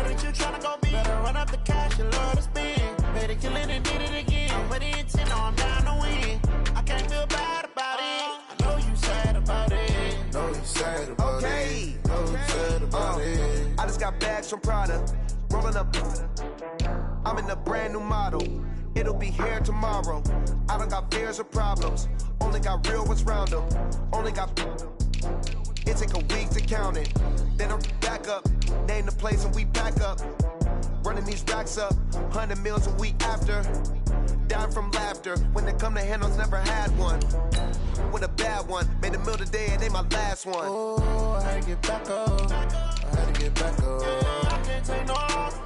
that you tryna go be. Better run up the cash, you love to spend. Better kill it and did it again. But intent, no, I'm down to win. I can't feel bad about it. I know you sad about it. Know you sad about it. Know you sad about it. I just got bags from Prada. Rolling up. I'm in a brand new model. It'll be here tomorrow. I don't got fears or problems. Only got real ones round them. Only got. It take a week to count it. Then I'm back up. Name the place and we back up. Running these racks up. 100 meals a week after. Down from laughter. When they come to handles, never had one. With a bad one. Made a meal today and they my last one. Oh, I had to get back up. I had to get back up. I can't take no off.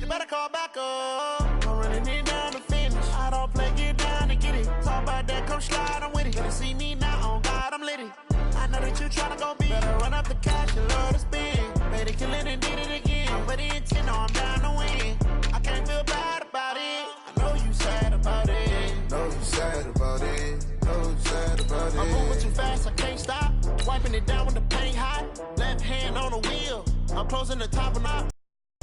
You better call back up. I'm running it down to finish. I don't play, get down to get it. Talk about that, come slide, I'm with it. Better see me now, on God, I'm lit it. I know that you tryna go be. Better run up the cash, you love to spend. Better kill it and did it again. But intent, no, I'm down to win. I can't feel bad about it. I know you sad about it. Know you sad about it. Know you sad about it. I'm moving too fast, I can't stop. Wiping it down with the paint hot. Left hand on the wheel. I'm closing the top and up.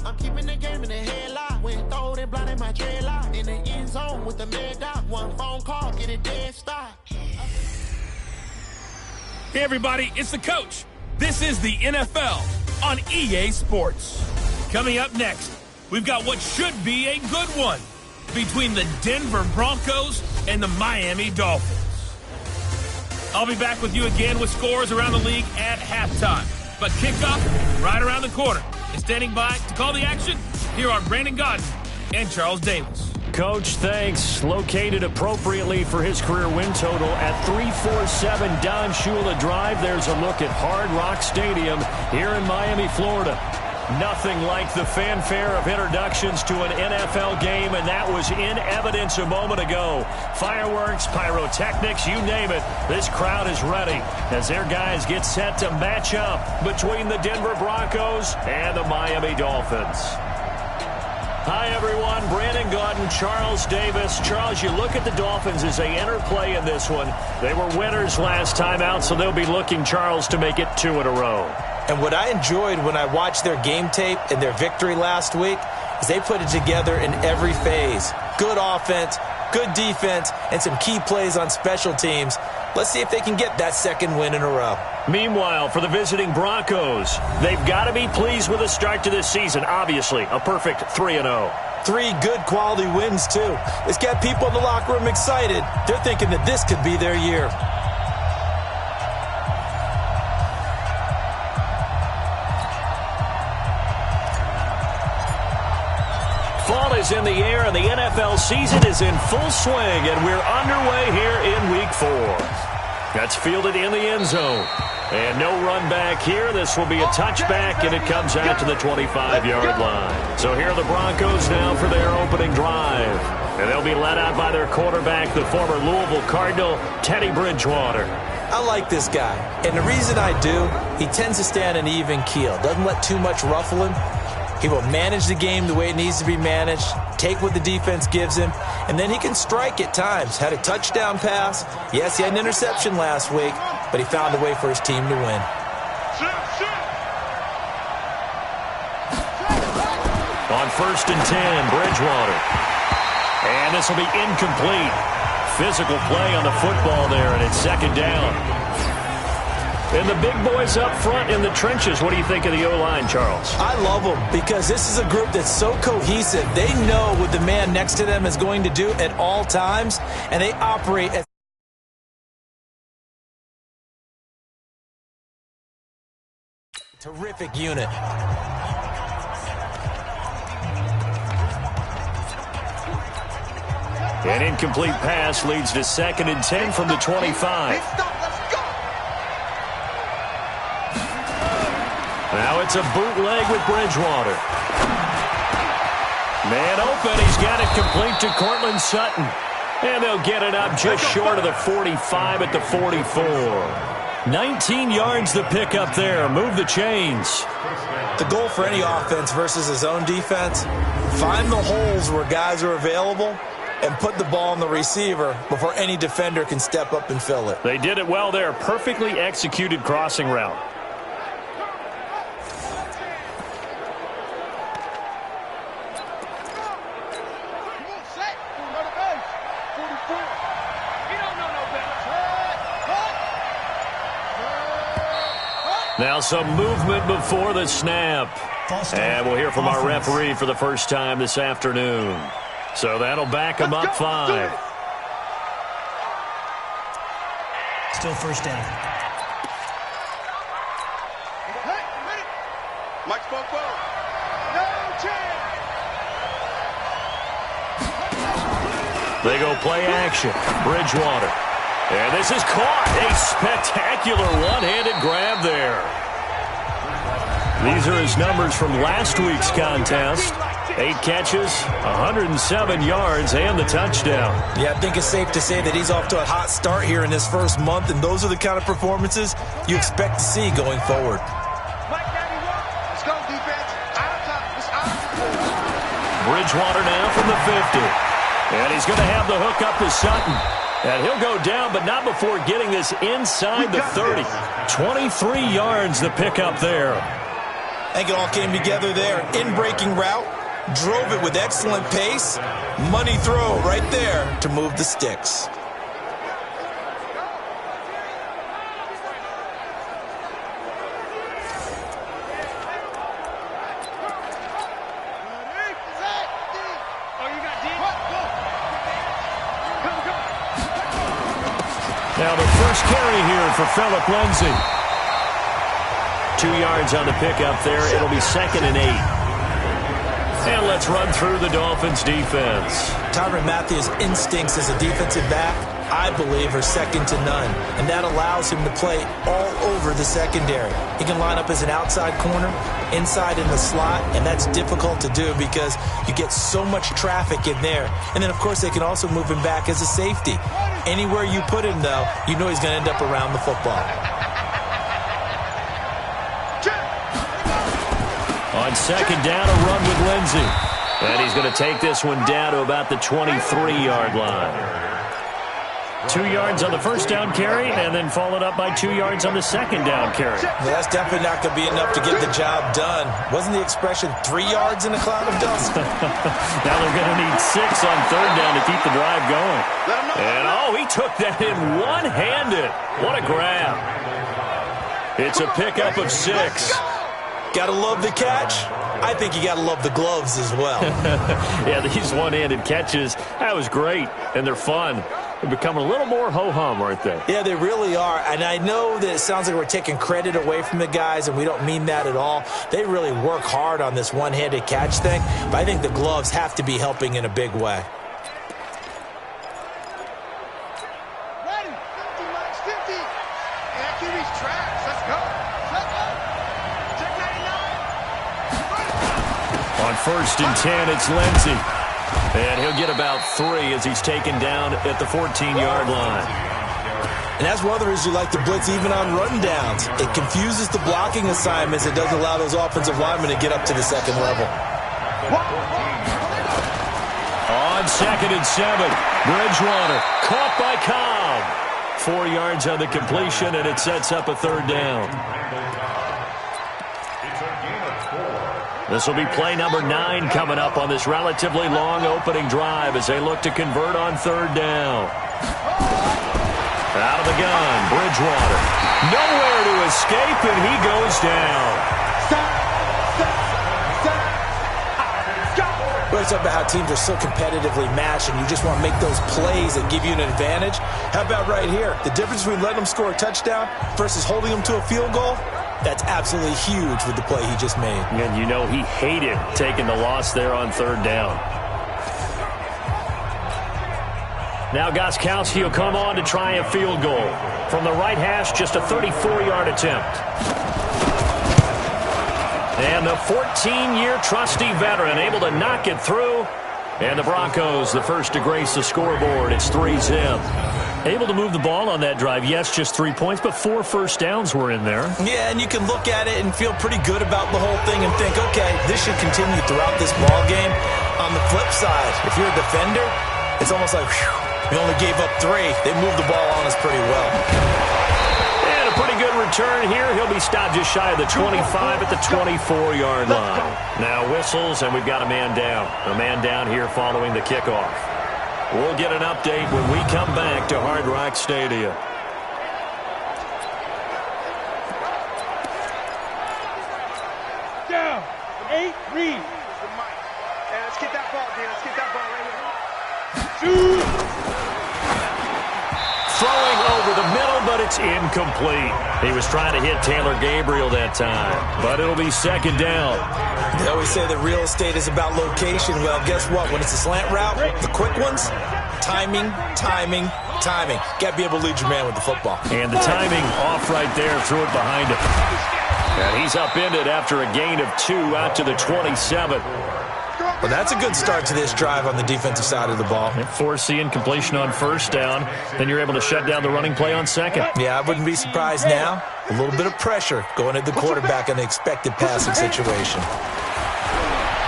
I'm keeping the game in the headlock. When throw it blind in my dreadlock. In the end zone with the mad dot. One phone call, get it dead stop. Hey everybody, it's the coach. This is the NFL on EA Sports. Coming up next, we've got what should be a good one between the Denver Broncos and the Miami Dolphins. I'll be back with you again with scores around the league at halftime. But kickoff right around the corner. And standing by to call the action, here are Brandon Godden and Charles Davis. Coach, thanks. Located appropriately for his career win total at 347 Don Shula Drive. There's a look at Hard Rock Stadium here in Miami, Florida. Nothing like the fanfare of introductions to an NFL game, and that was in evidence a moment ago. Fireworks, pyrotechnics, you name it. This crowd is ready as their guys get set to match up between the Denver Broncos and the Miami Dolphins. Hi, everyone. Brandon Godden, Charles Davis. Charles, you look at the Dolphins as they enter play in this one. They were winners last time out, so they'll be looking, Charles, to make it 2 in a row. And what I enjoyed when I watched their game tape and their victory last week is they put it together in every phase. Good offense, good defense, and some key plays on special teams. Let's see if they can get that second win in a row. Meanwhile, for the visiting Broncos, they've got to be pleased with the start to this season. Obviously, a perfect 3-0. 3 good quality wins, too. It's got people in the locker room excited. They're thinking that this could be their year. Fall is in the air, and the NFL season is in full swing, and we're underway here in Week 4. That's fielded in the end zone. And no run back here. This will be a touchback, and it comes out to the 25-yard line. So here are the Broncos now for their opening drive. And they'll be led out by their quarterback, the former Louisville Cardinal, Teddy Bridgewater. I like this guy, and the reason I do, he tends to stay on an even keel. Doesn't let too much ruffle him. He will manage the game the way it needs to be managed, take what the defense gives him, and then he can strike at times. Had a touchdown pass. Yes, he had an interception last week, but he found a way for his team to win. On 1st and 10, Bridgewater. And this will be incomplete. Physical play on the football there, and it's 2nd down. And the big boys up front in the trenches. What do you think of the O-line, Charles? I love them because this is a group that's so cohesive. They know what the man next to them is going to do at all times, and they operate as a terrific unit. An incomplete pass leads to 2nd and 10 from the 25. Now it's a bootleg with Bridgewater. Man open. He's got it complete to Cortland Sutton. And they'll get it up just short of the 45 at the 44. 19 yards the pick up there. Move the chains. The goal for any offense versus his own defense, find the holes where guys are available and put the ball on the receiver before any defender can step up and fill it. They did it well there. Perfectly executed crossing route. Now some movement before the snap. And we'll hear from our referee for the first time this afternoon. So that'll back him up 5. Still first down. Mike spoke well. No chance. They go play action. Bridgewater. And this is caught. A spectacular one-handed grab there. These are his numbers from last week's contest. 8 catches, 107 yards, and the touchdown. Yeah, I think it's safe to say that he's off to a hot start here in his first month, and those are the kind of performances you expect to see going forward. Let's go, defense. Out of time. Bridgewater now from the 50. And he's going to have the hook up to Sutton. And he'll go down, but not before getting this inside the 30. 23 yards the pickup there. I think it all came together there. In-breaking route, drove it with excellent pace. Money throw right there to move the sticks. Now the first carry here for Phillip Lindsay. 2 yards on the pickup there. It'll be 2nd and 8. And let's run through the Dolphins defense. Tyrann Mathieu's instincts as a defensive back, I believe, are second to none. And that allows him to play all over the secondary. He can line up as an outside corner, inside in the slot, and that's difficult to do because you get so much traffic in there. And then, of course, they can also move him back as a safety. Anywhere you put him, though, you know he's going to end up around the football. On 2nd down, a run with Lindsay. And he's going to take this one down to about the 23-yard line. 2 yards on the first down carry, and then followed up by 2 yards on the second down carry. Well, that's definitely not going to be enough to get the job done. Wasn't the expression 3 yards in a cloud of dust? Now they're going to need 6 on 3rd down to keep the drive going. And, he took that in one-handed. What a grab. It's a pickup of 6. Got to love the catch. I think you got to love the gloves as well. Yeah, these one-handed catches, that was great, and they're fun. They're becoming a little more ho-hum, aren't they? Yeah, they really are. And I know that it sounds like we're taking credit away from the guys, and we don't mean that at all. They really work hard on this one-handed catch thing, but I think the gloves have to be helping in a big way. Ready. 50, Max, 50. And QB's tracks. Let's go. Check 99. On 1st and 10, it's Lindsay. And he'll get about 3 as he's taken down at the 14-yard line. And that's one of the reasons you like to blitz even on rundowns. It confuses the blocking assignments. It doesn't allow those offensive linemen to get up to the second level. On 2nd and 7, Bridgewater caught by Cobb. 4 yards on the completion, and it sets up a 3rd down. This will be play number 9 coming up on this relatively long opening drive as they look to convert on 3rd down. Out of the gun, Bridgewater. Nowhere to escape, and he goes down. We're talking about how teams are so competitively matched and you just want to make those plays that give you an advantage. How about right here? The difference between letting them score a touchdown versus holding them to a field goal? That's absolutely huge with the play he just made. And you know he hated taking the loss there on 3rd down. Now Gostkowski will come on to try a field goal. From the right hash, just a 34-yard attempt. And the 14-year trusty veteran able to knock it through. And the Broncos, the first to grace the scoreboard. It's 3-zip. Able to move the ball on that drive. Yes, just 3 points, but 4 first downs were in there. Yeah, and you can look at it and feel pretty good about the whole thing and think, okay, this should continue throughout this ball game. On the flip side, if you're a defender, it's almost like, whew, we only gave up 3. They moved the ball on us pretty well. And a pretty good return here. He'll be stopped just shy of the 25 at the 24-yard line. Now whistles, and we've got a man down. A man down here following the kickoff. We'll get an update when we come back to Hard Rock Stadium. 8, read. And let's get that ball, Dan. Let's get that ball right here. Throwing over the middle, but it's incomplete. He was trying to hit Taylor Gabriel that time, but it'll be second down. They always say that real estate is about location. Well, guess what? When it's a slant route, the quick ones, timing. Got to be able to lead your man with the football. And the timing off right there, threw it behind him. And he's upended after a gain of 2 out to the 27. Well, that's a good start to this drive on the defensive side of the ball. Force the incompletion on first down. Then you're able to shut down the running play on second. Yeah, I wouldn't be surprised now. A little bit of pressure going at the quarterback in the expected passing situation.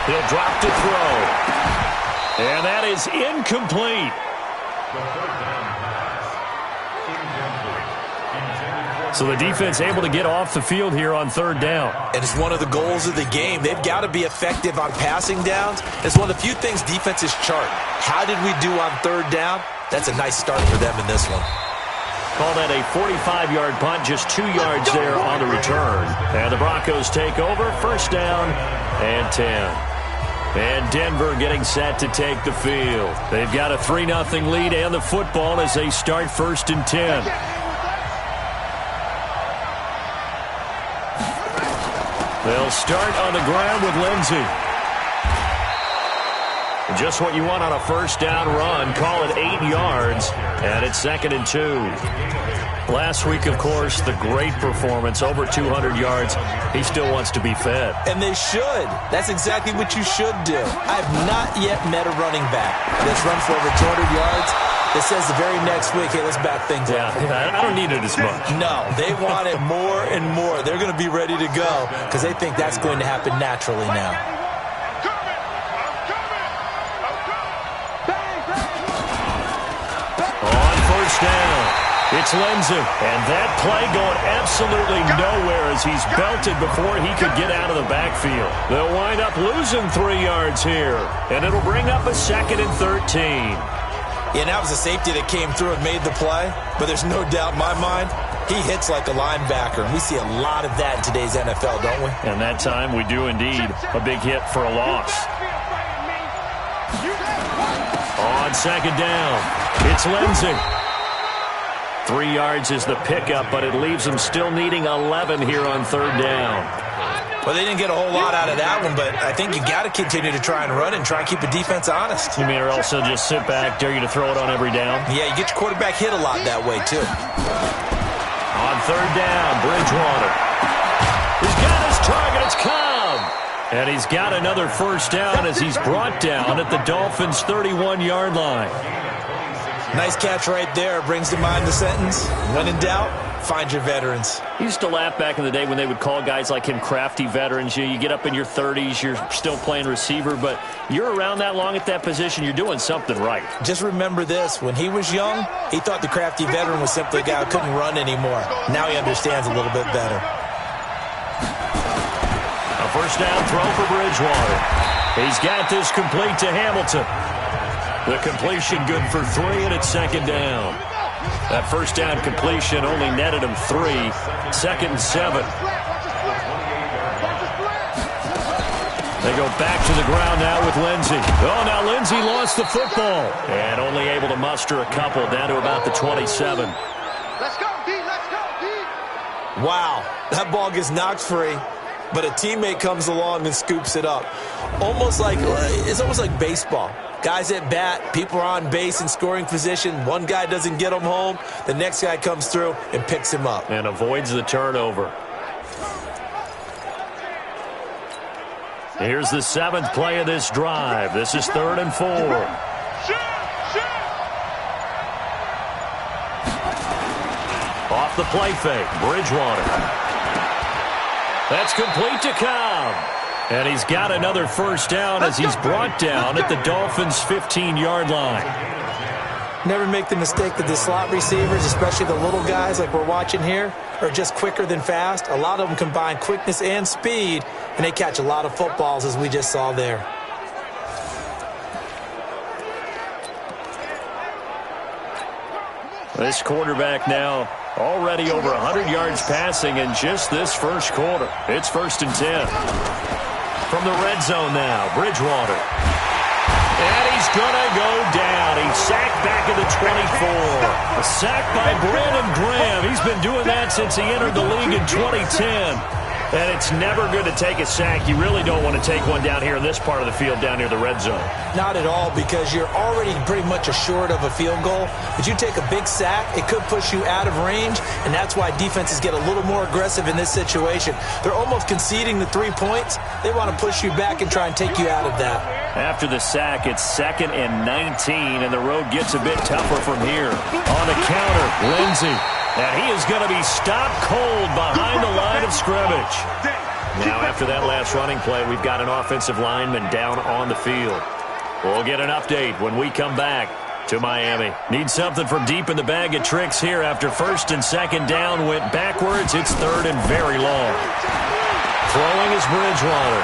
He'll drop to throw. And that is incomplete. So the defense able to get off the field here on third down. And it's one of the goals of the game. They've got to be effective on passing downs. It's one of the few things defenses chart. How did we do on third down? That's a nice start for them in this one. Call that a 45-yard punt, just 2 yards there on the return. And the Broncos take over, first down and 10. And Denver getting set to take the field. They've got a 3-0 lead and the football as they start first and 10. They'll start on the ground with Lindsey. Just what you want on a first down run. Call it 8 yards, and it's second and 2. Last week, of course, the great performance, over 200 yards. He still wants to be fed. And they should. That's exactly what you should do. I have not yet met a running back that's run for over 200 yards that says the very next week, hey, let's back things up. Yeah, I don't need it as much. No, they want it more and more. They're going to be ready to go because they think that's going to happen naturally now. On first down, it's Lindsey. And that play going absolutely nowhere as he's belted before he could get out of the backfield. They'll wind up losing 3 yards here, and it'll bring up a second and 13. Yeah, that was a safety that came through and made the play, but there's no doubt in my mind he hits like a linebacker, and we see a lot of that in today's NFL, don't we? And that time we do indeed. A big hit for a loss. On second down, it's Lindsey. 3 yards is the pickup, but it leaves them still needing 11 here on third down. Well, they didn't get a whole lot out of that one, but I think you got to continue to try and run and try and keep the defense honest. You mean or also just sit back, dare you to throw it on every down? Yeah, you get your quarterback hit a lot that way, too. On third down, Bridgewater. He's got his target. It's Cobb. And he's got another first down as he's brought down at the Dolphins' 31-yard line. Nice catch right there. Brings to mind the sentence, when in doubt, find your veterans. I used to laugh back in the day when they would call guys like him crafty veterans. You get up in your 30s, you're still playing receiver, but you're around that long at that position, you're doing something right. Just remember this. When he was young, he thought the crafty veteran was simply a guy who couldn't run anymore. Now he understands a little bit better. A first down throw for Bridgewater. He's got this complete to Hamilton. The completion good for 3, and it's second down. That first down completion only netted him 3. Second and 7. They go back to the ground now with Lindsey. Oh, now Lindsey lost the football. And only able to muster a couple down to about the 27. Let's go, D. Let's go, D. Wow, that ball gets knocked free, but a teammate comes along and scoops it up. It's almost like baseball. Guys at bat, people are on base in scoring position. One guy doesn't get him home. The next guy comes through and picks him up. And avoids the turnover. Here's the 7th play of this drive. This is 3rd and 4. Off the play fake, Bridgewater. That's complete to Cobb. And he's got another first down as he's brought down at the Dolphins' 15-yard line. Never make the mistake that the slot receivers, especially the little guys like we're watching here, are just quicker than fast. A lot of them combine quickness and speed, and they catch a lot of footballs, as we just saw there. This quarterback now already over 100 yards passing in just this first quarter. It's 1st and 10. From the red zone now, Bridgewater. And he's going to go down. He's sacked back at the 24. A sack by Brandon Graham. He's been doing that since he entered the league in 2010. And it's never good to take a sack. You really don't want to take one down here in this part of the field, down near the red zone. Not at all, because you're already pretty much assured of a field goal. But you take a big sack, it could push you out of range, and that's why defenses get a little more aggressive in this situation. They're almost conceding the 3 points. They want to push you back and try and take you out of that. After the sack, it's 2nd and 19, and the road gets a bit tougher from here. On the counter, Lindsey. And he is going to be stopped cold behind the line of scrimmage. Now, after that last running play, we've got an offensive lineman down on the field. We'll get an update when we come back to Miami. Need something from deep in the bag of tricks here after 1st and 2nd down went backwards. It's 3rd and very long. Throwing is Bridgewater.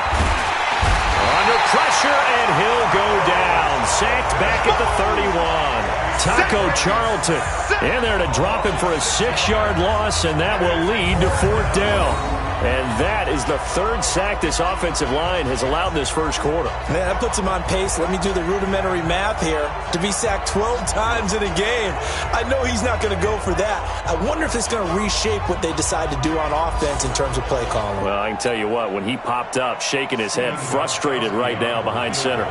Under pressure, and he'll go down. Sacked back at the 31. Taco Charlton in there to drop him for a 6-yard loss, and that will lead to 4th down. And that is the 3rd sack this offensive line has allowed this first quarter. Man, that puts him on pace. Let me do the rudimentary math here. To be sacked 12 times in a game, I know he's not going to go for that. I wonder if it's going to reshape what they decide to do on offense in terms of play calling. Well, I can tell you what, when he popped up, shaking his head, frustrated right now behind center.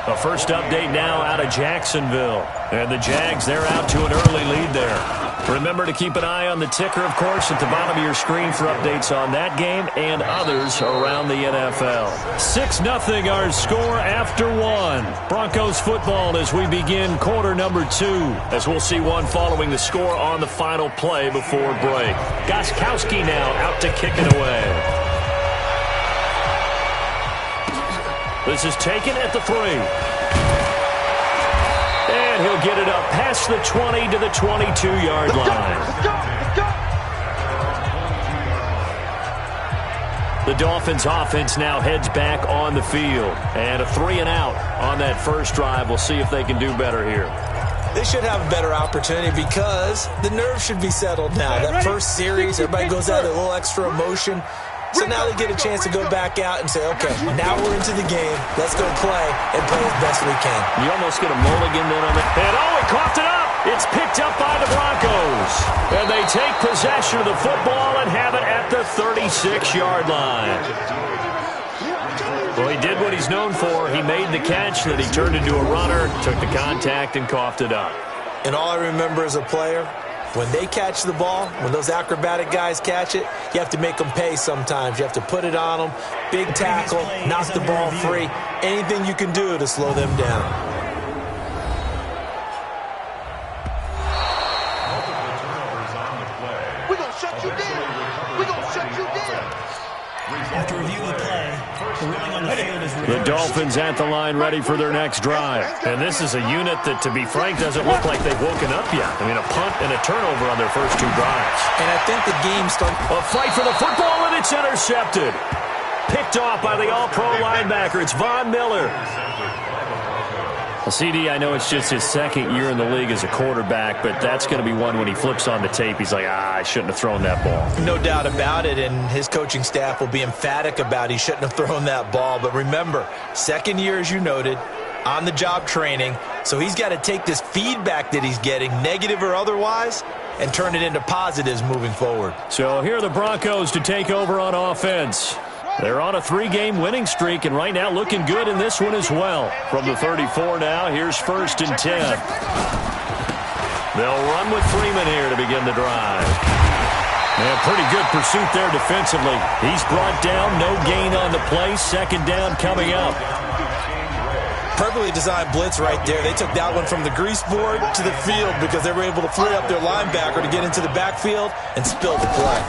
A first update now out of Jacksonville. And the Jags, they're out to an early lead there. Remember to keep an eye on the ticker, of course, at the bottom of your screen for updates on that game and others around the NFL. 6-0 our score after 1. Broncos football as we begin quarter number 2. As we'll see one following the score on the final play before break. Gostkowski now out to kick it away. This is taken at the 3. And he'll get it up past the 20 to the 22-yard line. The Dolphins offense now heads back on the field. And a 3-and-out on that first drive. We'll see if they can do better here. They should have a better opportunity because the nerves should be settled now. That first series, everybody goes out with a little extra emotion. So now they get a chance to go back out and say, okay, now we're into the game. Let's go play and play as best we can. You almost get a mulligan then on it. And he coughed it up. It's picked up by the Broncos. And they take possession of the football and have it at the 36-yard line. Well, he did what he's known for. He made the catch, then he turned into a runner, took the contact, and coughed it up. And all I remember as a player, when they catch the ball, when those acrobatic guys catch it, you have to make them pay sometimes. You have to put it on them, big tackle, knock the ball free. Anything you can do to slow them down. We're going to shut you down. We're going to shut you down. After reviewing the play, the ruling on the field is reversed. The Dolphins at the line ready for their next drive. And this is a unit that, to be frank, doesn't look like they've woken up yet. I mean, a punt and a turnover on their first 2 drives. And I think the game starts. A fight for the football, and it's intercepted. Picked off by the all-pro linebacker. It's Von Miller. Well, CD, I know it's just his 2nd year in the league as a quarterback, but that's going to be one when he flips on the tape. He's like, I shouldn't have thrown that ball. No doubt about it, and his coaching staff will be emphatic about he shouldn't have thrown that ball. But remember, 2nd year, as you noted, on-the-job training, so he's got to take this feedback that he's getting, negative or otherwise, and turn it into positives moving forward. So here are the Broncos to take over on offense. They're on a 3-game winning streak, and right now looking good in this one as well. From the 34 now, here's 1st and 10. They'll run with Freeman here to begin the drive. And pretty good pursuit there defensively. He's brought down, no gain on the play. 2nd down coming up. Perfectly designed blitz right there. They took that one from the grease board to the field because they were able to free up their linebacker to get into the backfield and spill the play.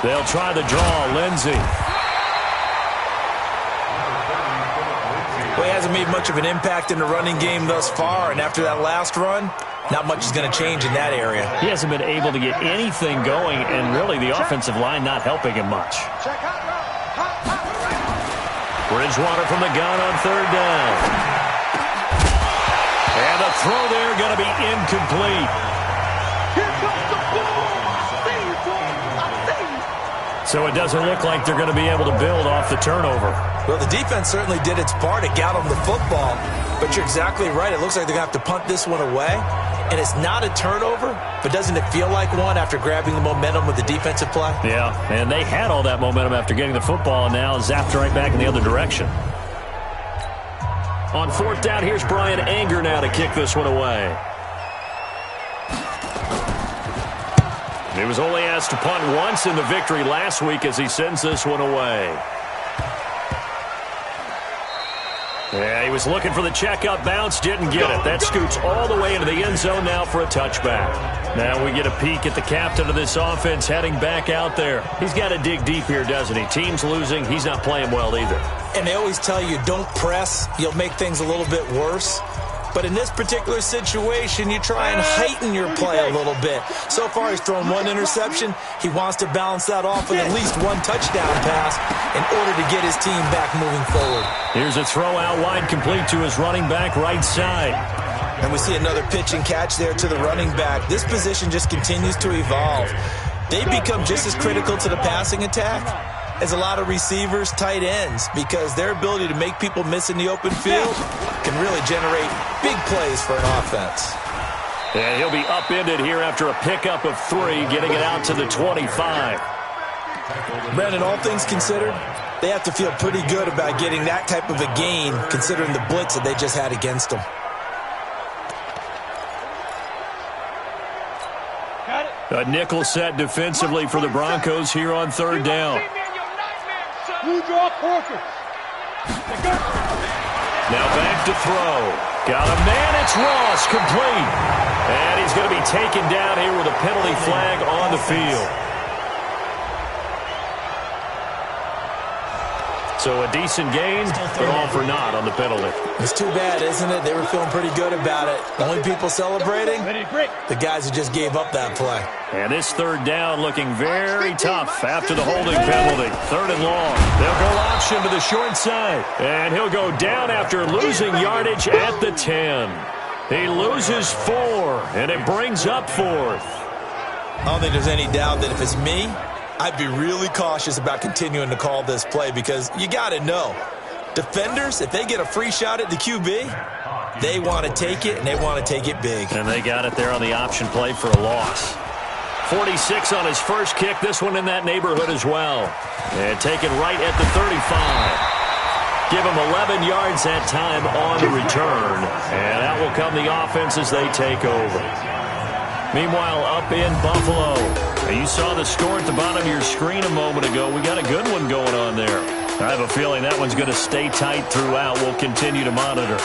They'll try the draw, Lindsey. Well, he hasn't made much of an impact in the running game thus far, and after that last run, not much is going to change in that area. He hasn't been able to get anything going, and really the offensive line not helping him much. Bridgewater from the gun on 3rd down. And the throw there going to be incomplete. So it doesn't look like they're going to be able to build off the turnover. Well, the defense certainly did its part. It got them the football. But you're exactly right. It looks like they're going to have to punt this one away. And it's not a turnover, but doesn't it feel like one after grabbing the momentum with the defensive play? Yeah, and they had all that momentum after getting the football, and now zapped right back in the other direction. On fourth down, here's Brian Anger now to kick this one away. He was only asked to punt once in the victory last week as he sends this one away. Yeah, he was looking for the check-up bounce, didn't get it. That scoots all the way into the end zone now for a touchback. Now we get a peek at the captain of this offense heading back out there. He's got to dig deep here, doesn't he? Team's losing. He's not playing well either. And they always tell you, don't press. You'll make things a little bit worse. But in this particular situation, you try and heighten your play a little bit. So far, he's thrown one interception. He wants to balance that off with at least one touchdown pass in order to get his team back moving forward. Here's a throw out wide, complete to his running back right side. And we see another pitch and catch there to the running back. This position just continues to evolve. They become just as critical to the passing attack as a lot of receivers, tight ends, because their ability to make people miss in the open field can really generate big plays for an offense. And he'll be upended here after a pickup of 3, getting it out to the 25. Brandon, all things considered, they have to feel pretty good about getting that type of a gain, considering the blitz that they just had against them. A nickel set defensively for the Broncos here on third down. Now back to throw. Got a man, it's Ross, complete. And he's going to be taken down here with a penalty flag on the field. So a decent gain, but all for naught on the penalty. It's too bad, isn't it? They were feeling pretty good about it. The only people celebrating, the guys who just gave up that play. And this third down looking very tough after the holding penalty. Third and long. They'll go option to the short side. And he'll go down after losing yardage at the 10. He loses 4, and it brings up 4th. I don't think there's any doubt that if it's me, I'd be really cautious about continuing to call this play because you got to know, defenders, if they get a free shot at the QB, they want to take it, and they want to take it big. And they got it there on the option play for a loss. 46 on his first kick, this one in that neighborhood as well. And taken right at the 35. Give him 11 yards that time on the return. And out will come the offense as they take over. Meanwhile, up in Buffalo, you saw the score at the bottom of your screen a moment ago. We got a good one going on there. I have a feeling that one's going to stay tight throughout. We'll continue to monitor.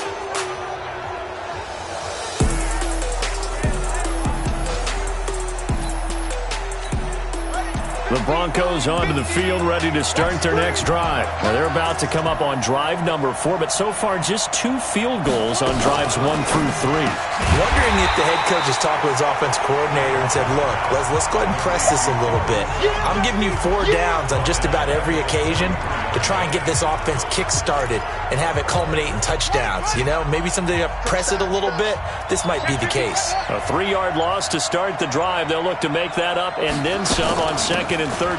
The Broncos onto the field, ready to start their next drive. Now they're about to come up on drive number 4, but so far just 2 field goals on drives 1 through 3. Wondering if the head coach has talked with his offense coordinator and said, look, let's go ahead and press this a little bit. I'm giving you 4 downs on just about every occasion to try and get this offense kick-started and have it culminate in touchdowns. You know, maybe someday to press it a little bit. This might be the case. A 3-yard loss to start the drive. They'll look to make that up and then some on 2nd and 13.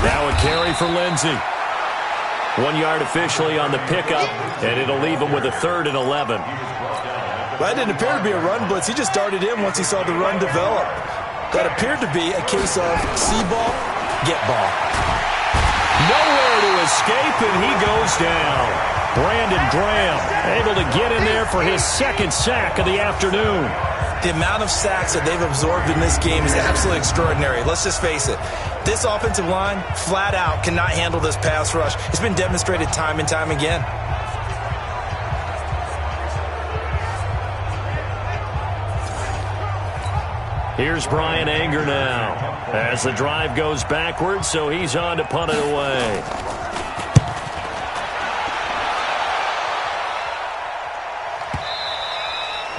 Now a carry for Lindsey. 1 yard officially on the pickup, and it'll leave him with a 3rd and 11. That didn't appear to be a run blitz. He just started in once he saw the run develop. That appeared to be a case of see ball, get ball. Nowhere to escape, and he goes down. Brandon Graham able to get in there for his 2nd sack of the afternoon. The amount of sacks that they've absorbed in this game is absolutely extraordinary. Let's just face it. This offensive line, flat out, cannot handle this pass rush. It's been demonstrated time and time again. Here's Brian Anger now as the drive goes backwards, so he's on to punt it away.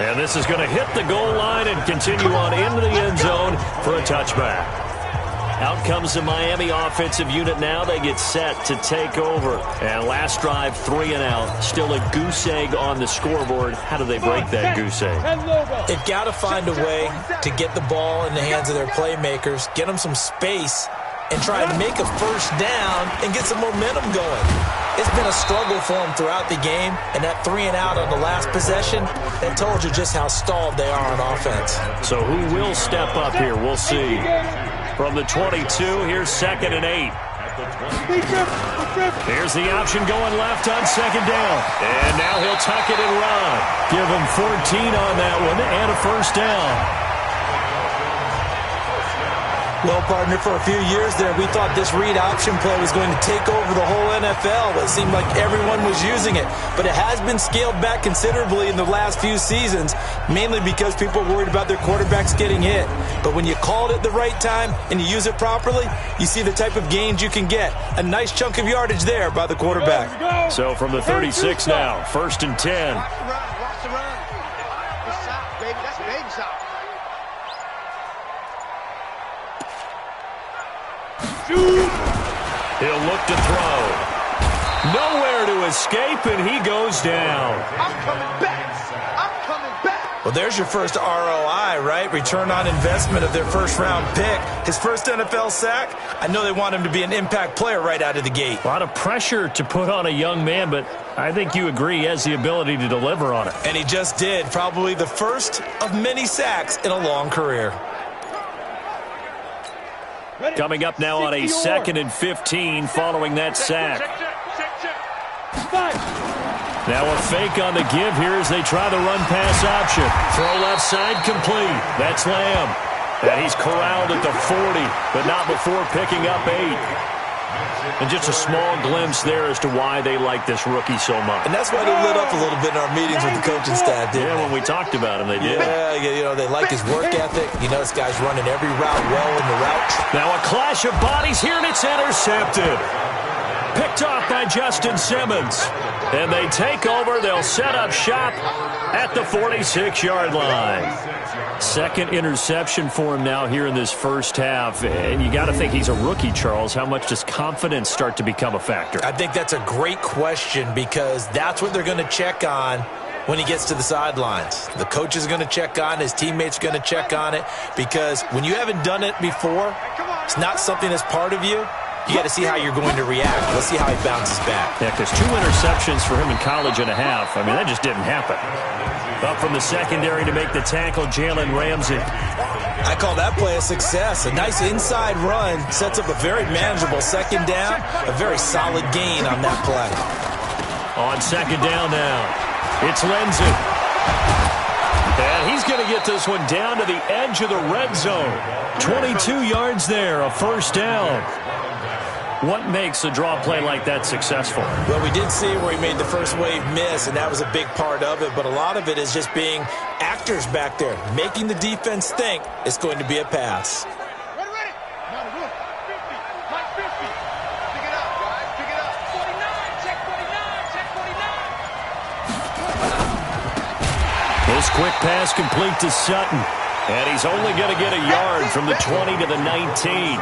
And this is going to hit the goal line and continue on into the end zone for a touchback. Out comes the Miami offensive unit now. They get set to take over. And last drive, 3 and out. Still a goose egg on the scoreboard. How do they break that goose egg? They've got to find a way to get the ball in the hands of their playmakers, get them some space, and try and make a first down and get some momentum going. It's been a struggle for them throughout the game, and that 3 and out on the last possession, that told you just how stalled they are on offense. So who will step up here? We'll see. From the 22, here's 2nd and 8. Here's the option going left on 2nd down. And now he'll tuck it and run. Give him 14 on that one and a first down. Well, partner, for a few years there, we thought this read option play was going to take over the whole NFL. It seemed like everyone was using it. But it has been scaled back considerably in the last few seasons, mainly because people are worried about their quarterbacks getting hit. But when you call it at the right time and you use it properly, you see the type of gains you can get. A nice chunk of yardage there by the quarterback. So from the 36 now, 1st and 10. Watch the run. It's out, baby. That's baby shot. He'll look to throw. Nowhere to escape, and he goes down. I'm coming back. I'm coming back. Well, there's your first ROI, right? Return on investment of their first-round pick. His first NFL sack. I know they want him to be an impact player right out of the gate. A lot of pressure to put on a young man, but I think you agree he has the ability to deliver on it. And he just did. Probably the first of many sacks in a long career. Coming up now on a 2nd and 15 following that sack. Now a fake on the give here as they try the run-pass option. Throw left side complete. That's Lamb. And he's corralled at the 40, but not before picking up 8. And just a small glimpse there as to why they like this rookie so much. And that's why they lit up a little bit in our meetings with the coaching staff, didn't they? When we talked about him, they did. Yeah, you know, they like his work ethic. You know, this guy's running every route well in the route. Now a clash of bodies here, and it's intercepted. Picked off by Justin Simmons. And they take over. They'll set up shop at the 46-yard line. 2nd interception for him now here in this first half. And you got to think he's a rookie, Charles. How much does confidence start to become a factor? I think that's a great question because that's what they're going to check on when he gets to the sidelines. The coach is going to check on it. His teammates are going to check on it because when you haven't done it before, it's not something that's part of you. You got to see how you're going to react. Let's see how he bounces back. Yeah, because 2 interceptions for him in college and a half. I mean, that just didn't happen. Up from the secondary to make the tackle, Jalen Ramsey. I call that play a success. A nice inside run sets up a very manageable 2nd down. A very solid gain on that play. On 2nd down now, it's Lenzen. And he's going to get this one down to the edge of the red zone. 22 yards there, a first down. What makes a draw play like that successful? Well, we did see where he made the first wave miss, and that was a big part of it. But a lot of it is just being actors back there, making the defense think it's going to be a pass. Ready. Not a roof. 50. Like 50. Pick it up, guys. Pick it up. 49. Check 49. Check 49. This quick pass complete to Sutton. And he's only going to get a yard from the 20 to the 19.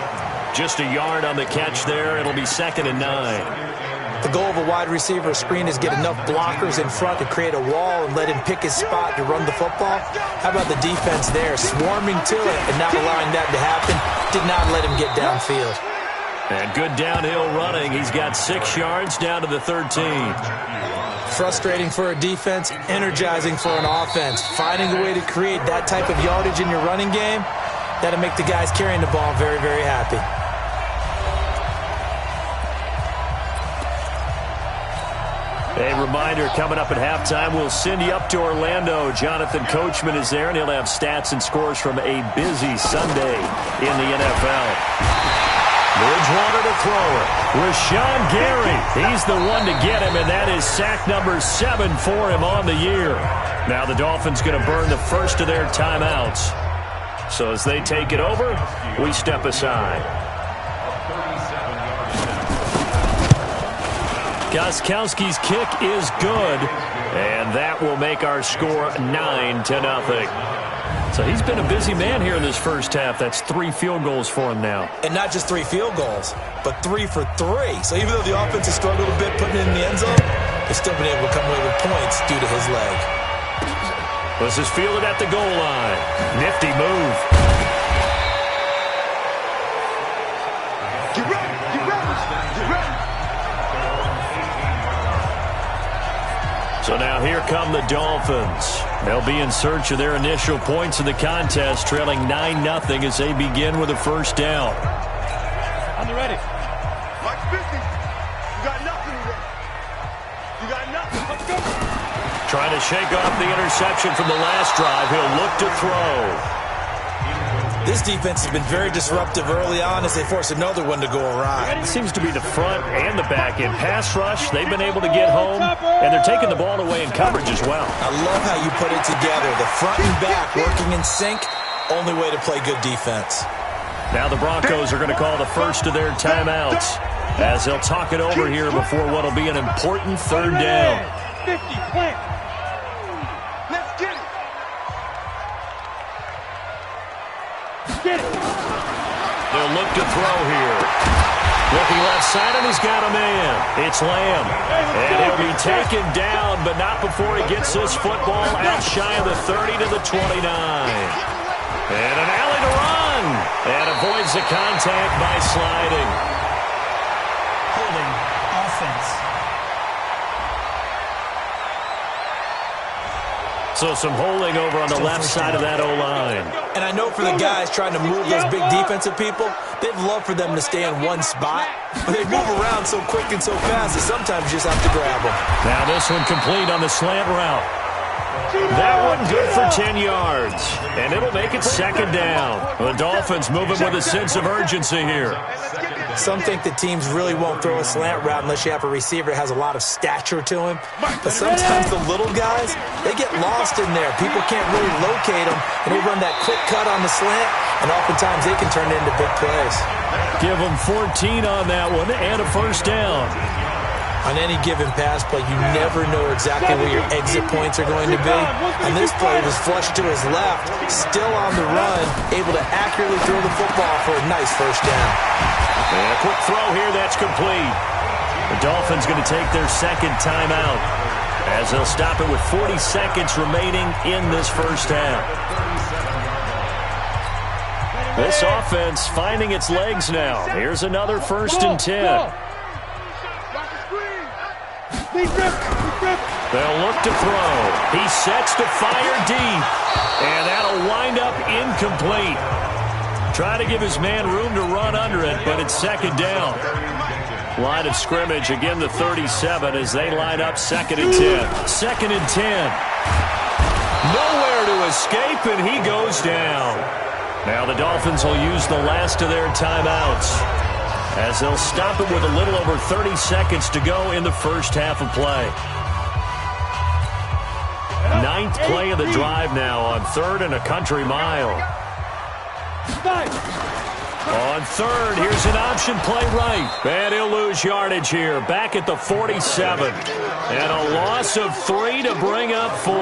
Just a yard on the catch there. It'll be 2nd and 9. The goal of a wide receiver screen is get enough blockers in front to create a wall and let him pick his spot to run the football. How about the defense there, swarming to it and not allowing that to happen? Did not let him get downfield. And good downhill running. He's got 6 yards down to the 13. Frustrating for a defense, energizing for an offense. Finding a way to create that type of yardage in your running game, that'll make the guys carrying the ball very, very happy. A reminder, coming up at halftime, we'll send you up to Orlando. Jonathan Coachman is there, and he'll have stats and scores from a busy Sunday in the NFL. Bridgewater to throw it. Rashawn Gary, he's the one to get him, and that is sack number 7 for him on the year. Now the Dolphins going to burn the first of their timeouts. So as they take it over, we step aside. Gostkowski's kick is good, and that will make our score 9-0. So he's been a busy man here in this first half. That's 3 field goals for him now. And not just 3 field goals, but 3 for 3. So even though the offense has struggled a bit putting it in the end zone, they've still been able to come away with points due to his leg. This is fielded at the goal line. Nifty move. Get ready. Get ready. Get ready. So now here come the Dolphins. They'll be in search of their initial points in the contest, trailing 9-0 as they begin with a first down. I'm ready. Mike 50. You got nothing today. You got nothing. Let's go. Trying to shake off the interception from the last drive. He'll look to throw. This defense has been very disruptive early on as they force another one to go awry. It seems to be the front and the back. In pass rush, they've been able to get home, and they're taking the ball away in coverage as well. I love how you put it together. The front and back working in sync, only way to play good defense. Now the Broncos are going to call the first of their timeouts as they'll talk it over here before what will be an important third down. 50, plant. Let's get it. Get it. They'll look to throw here. Looking left side, and he's got a man. It's Lamb. And he'll be taken down, but not before he gets this football out shy of the 30 to the 29. And an alley to run. And avoids the contact by sliding. Holding offense. So some holding over on the left side of that O-line. And I know for the guys trying to move those big defensive people, they'd love for them to stay in one spot, but they move around so quick and so fast that sometimes you just have to grab them. Now this one complete on the slant route. That one good for 10 yards, and it'll make it second down. The Dolphins moving with a sense of urgency here. Some think that teams really won't throw a slant route unless you have a receiver that has a lot of stature to him. But sometimes the little guys, they get lost in there. People can't really locate them, and they run that quick cut on the slant, and oftentimes they can turn it into big plays. Give them 14 on that one and a first down. On any given pass play, you never know exactly where your exit points are going to be. And this play was flushed to his left, still on the run, able to accurately throw the football for a nice first down. And a quick throw here, that's complete. The Dolphins going to take their second timeout as they'll stop it with 40 seconds remaining in this first half. This offense finding its legs now. Here's another 1st and 10. They'll look to throw. He sets to fire deep. And that'll wind up incomplete. Try to give his man room to run under it, but it's second down. Line of scrimmage, again the 37 as they line up 2nd and 10. 2nd and 10. Nowhere to escape, and he goes down. Now the Dolphins will use the last of their timeouts as they'll stop it with a little over 30 seconds to go in the first half of play. 9th play of the drive now on 3rd and a country mile. On 3rd, here's an option play right. And he'll lose yardage here, back at the 47. And a loss of 3 to bring up 4.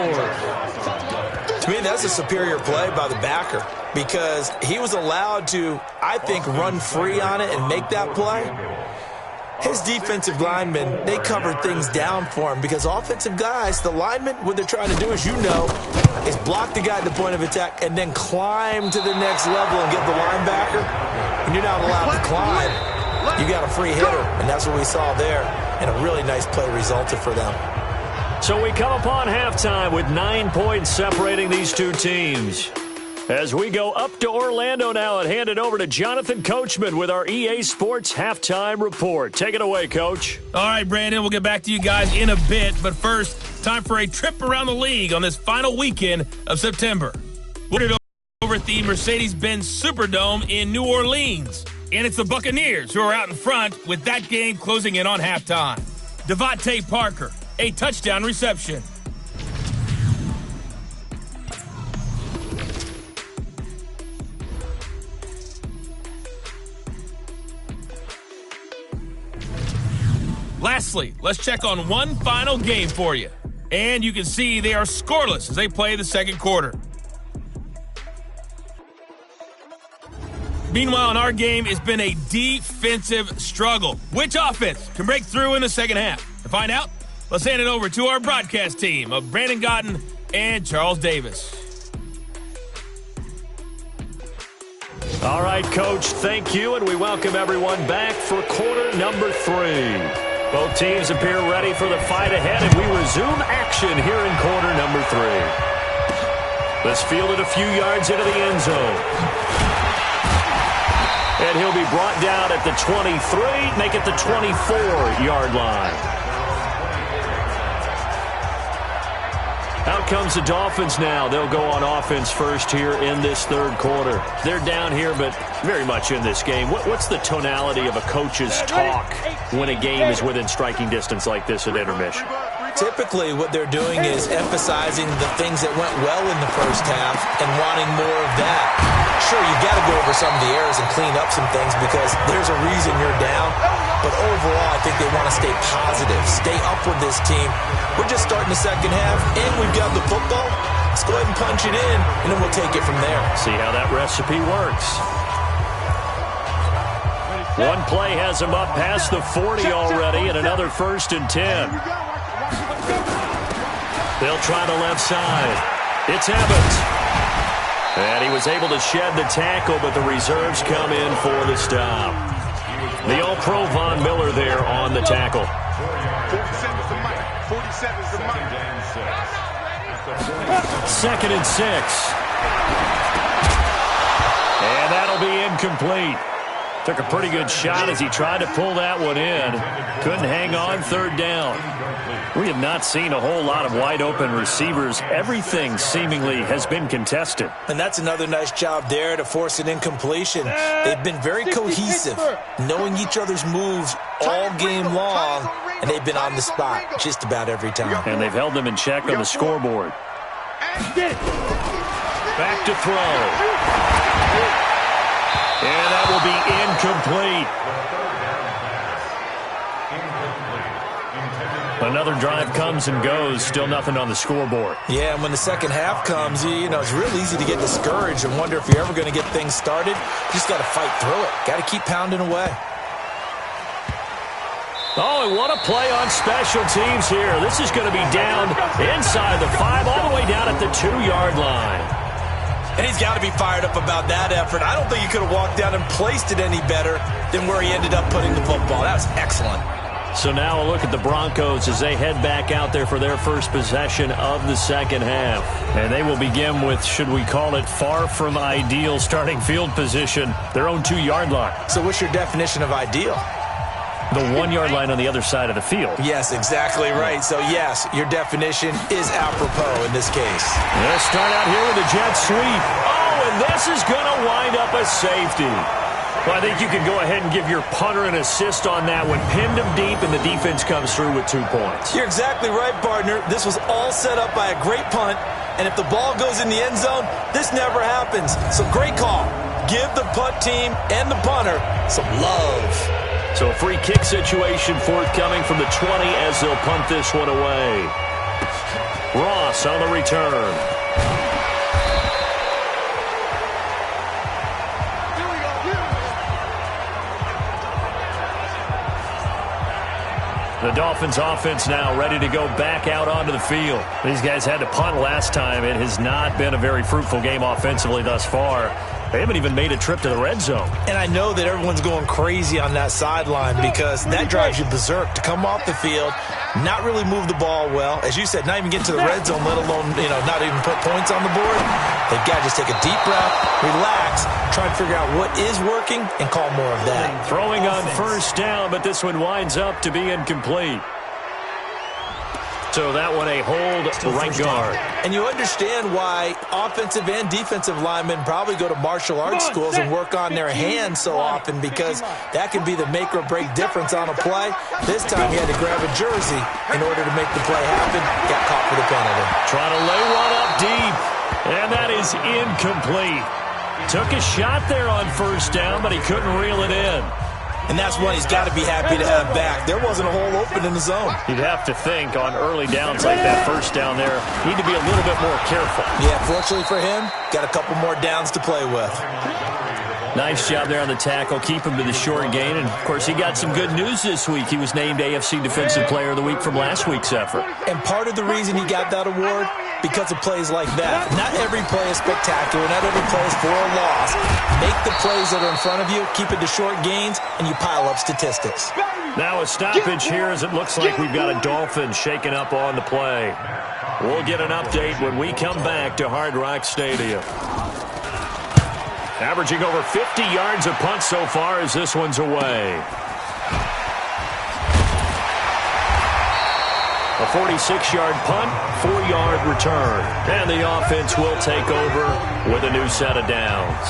To me, that's a superior play by the backer because he was allowed to, I think, run free on it and make that play. His defensive linemen, they covered things down for him because offensive guys, the linemen, what they're trying to do, as you know, is block the guy at the point of attack and then climb to the next level and get the linebacker. When you're not allowed to climb, you got a free hitter, and that's what we saw there, and a really nice play resulted for them. So we come upon halftime with 9 points separating these two teams. As we go up to Orlando now and hand it over to Jonathan Coachman with our EA Sports Halftime Report. Take it away, Coach. All right, Brandon, we'll get back to you guys in a bit. But first, time for a trip around the league on this final weekend of September. We're over at the Mercedes-Benz Superdome in New Orleans. And it's the Buccaneers who are out in front with that game closing in on halftime. Devontae Parker, a touchdown reception. Lastly, let's check on one final game for you. And you can see they are scoreless as they play the second quarter. Meanwhile, in our game, it's been a defensive struggle. Which offense can break through in the second half? To find out, let's hand it over to our broadcast team of Brandon Gotten and Charles Davis. All right, Coach, thank you, and we welcome everyone back for quarter number 3. Both teams appear ready for the fight ahead, and we resume action here in quarter number 3. This fielded a few yards into the end zone. And he'll be brought down at the 23, make it the 24-yard line. Out comes the Dolphins now. They'll go on offense first here in this third quarter. They're down here, but very much in this game. What's the tonality of a coach's talk when a game is within striking distance like this at intermission? Typically, what they're doing is emphasizing the things that went well in the first half and wanting more of that. Sure, you got to go over some of the errors and clean up some things because there's a reason you're down. But overall, I think they want to stay positive, stay up with this team. We're just starting the second half, and we've got the football. Let's go ahead and punch it in, and then we'll take it from there. See how that recipe works. One play has him up past the 40 already, and another 1st and 10. They'll try the left side. It's Evans. And he was able to shed the tackle, but the reserves come in for the stop. The All-Pro Von Miller there on the tackle. 47's the mic. 47's the mic. 2nd and 6. And that'll be incomplete. Took a pretty good shot as he tried to pull that one in. Couldn't hang on, 3rd down. We have not seen a whole lot of wide-open receivers. Everything seemingly has been contested. And that's another nice job there to force an incompletion. They've been very cohesive, knowing each other's moves all game long, and they've been on the spot just about every time. And they've held them in check on the scoreboard. Back to throw. And that will be incomplete. Another drive comes and goes. Still nothing on the scoreboard. Yeah, and when the second half comes, you know, it's real easy to get discouraged and wonder if you're ever going to get things started. You just got to fight through it. Got to keep pounding away. Oh, and what a play on special teams here. This is going to be down inside the 5, all the way down at the 2-yard line. And he's got to be fired up about that effort. I don't think he could have walked down and placed it any better than where he ended up putting the football. That was excellent. So now a look at the Broncos as they head back out there for their first possession of the second half. And they will begin with, should we call it, far from ideal starting field position, their own 2-yard line. So what's your definition of ideal? The 1-yard line on the other side of the field. Yes, exactly right. So, yes, your definition is apropos in this case. They'll start out here with a jet sweep. Oh, and this is going to wind up a safety. Well, I think you can go ahead and give your punter an assist on that one. Pinned him deep, and the defense comes through with 2 points. You're exactly right, partner. This was all set up by a great punt, and if the ball goes in the end zone, this never happens. So, great call. Give the punt team and the punter some love. So a free kick situation forthcoming from the 20 as they'll punt this one away. Ross on the return. The Dolphins offense now ready to go back out onto the field. These guys had to punt last time. It has not been a very fruitful game offensively thus far. They haven't even made a trip to the red zone. And I know that everyone's going crazy on that sideline because that drives you berserk to come off the field, not really move the ball well. As you said, not even get to the red zone, let alone, not even put points on the board. They've got to just take a deep breath, relax, try to figure out what is working, and call more of that. Throwing on 1st down, but this one winds up to be incomplete. So that one a hold right guard. And you understand why offensive and defensive linemen probably go to martial arts schools and work on their hands so often, because that can be the make or break difference on a play. This time he had to grab a jersey in order to make the play happen. Got caught for the penalty. Trying to lay one up deep. And that is incomplete. Took a shot there on 1st down, but he couldn't reel it in. And that's one he's got to be happy to have back. There wasn't a hole open in the zone. You'd have to think on early downs like that 1st down there, need to be a little bit more careful. Yeah, fortunately for him, got a couple more downs to play with. Nice job there on the tackle. Keep him to the short gain. And, of course, he got some good news this week. He was named AFC Defensive Player of the Week from last week's effort. And part of the reason he got that award, because of plays like that. Not every play is spectacular. Not every play is for a loss. Make the plays that are in front of you, keep it to short gains, and you pile up statistics. Now a stoppage here as it looks like we've got a Dolphins shaking up on the play. We'll get an update when we come back to Hard Rock Stadium. Averaging over 50 yards a punt so far as this one's away. A 46-yard punt, 4-yard return. And the offense will take over with a new set of downs.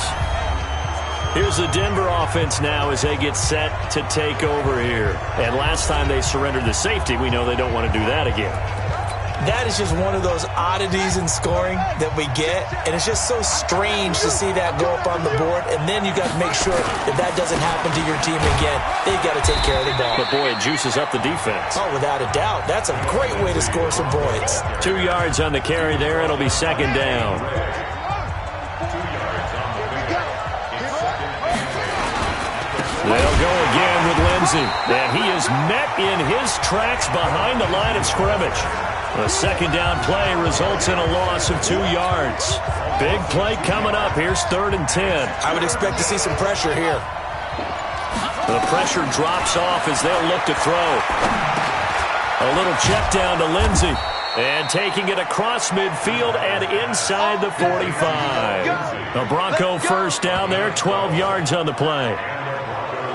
Here's the Denver offense now as they get set to take over here. And last time they surrendered the safety, we know they don't want to do that again. That is just one of those oddities in scoring that we get, and it's just so strange to see that go up on the board, and then you got to make sure that doesn't happen to your team again. They've got to take care of the ball. But, boy, it juices up the defense. Oh, without a doubt. That's a great way to score some points. 2 yards on the carry there. It'll be second down. They'll go again with Lindsey, and he is met in his tracks behind the line of scrimmage. The second down play results in a loss of 2 yards. Big play coming up. Here's 3rd and 10. I would expect to see some pressure here. The pressure drops off as they'll look to throw. A little check down to Lindsey. And taking it across midfield and inside the 45. The Bronco first down there, 12 yards on the play.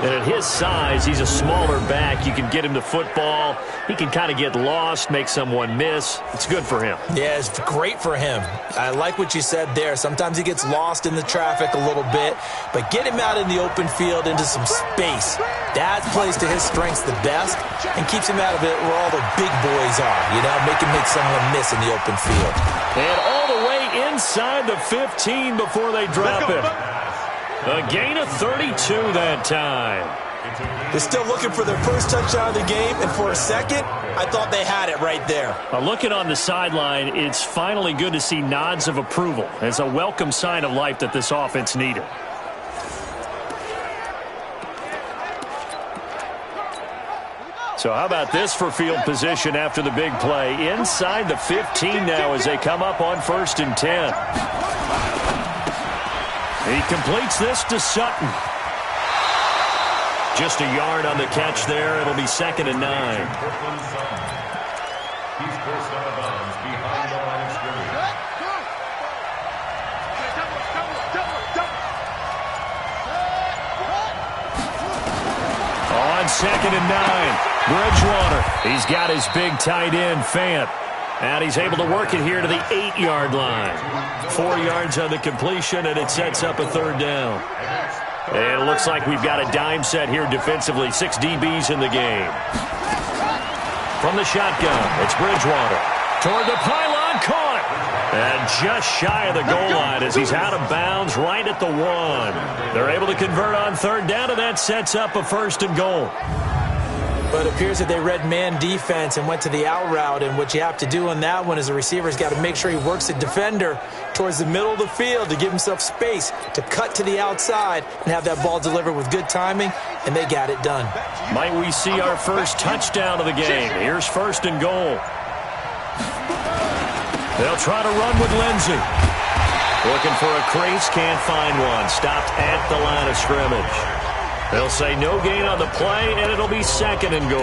And at his size, he's a smaller back. You can get him the football. He can kind of get lost, make someone miss. It's good for him. Yeah, it's great for him. I like what you said there. Sometimes he gets lost in the traffic a little bit, but get him out in the open field into some space. That plays to his strengths the best and keeps him out of it where all the big boys are. You know, make him make someone miss in the open field. And all the way inside the 15 before they drop him. A gain of 32 that time. They're still looking for their first touchdown of the game, and for a second, I thought they had it right there. Looking on the sideline, it's finally good to see nods of approval. It's a welcome sign of life that this offense needed. So how about this for field position after the big play? Inside the 15 now as they come up on 1st and 10. He completes this to Sutton. Just a yard on the catch there. It'll be 2nd and 9. He's forced out of bounds behind the line of scrimmage. On 2nd and 9, Bridgewater. He's got his big tight end, Fant. And he's able to work it here to the 8-yard line. 4 yards on the completion, and it sets up a 3rd down. And it looks like we've got a dime set here defensively. 6 DBs in the game. From the shotgun, it's Bridgewater. Toward the pylon, caught. And just shy of the goal line as he's out of bounds right at the 1. They're able to convert on 3rd down, and that sets up a 1st and goal. But it appears that they read man defense and went to the out route, and what you have to do on that one is the receiver's got to make sure he works the defender towards the middle of the field to give himself space to cut to the outside and have that ball delivered with good timing, and they got it done. Might we see our first touchdown of the game? Here's 1st and goal. They'll try to run with Lindsey. Looking for a crease, can't find one. Stopped at the line of scrimmage. They'll say no gain on the play, and it'll be 2nd and goal.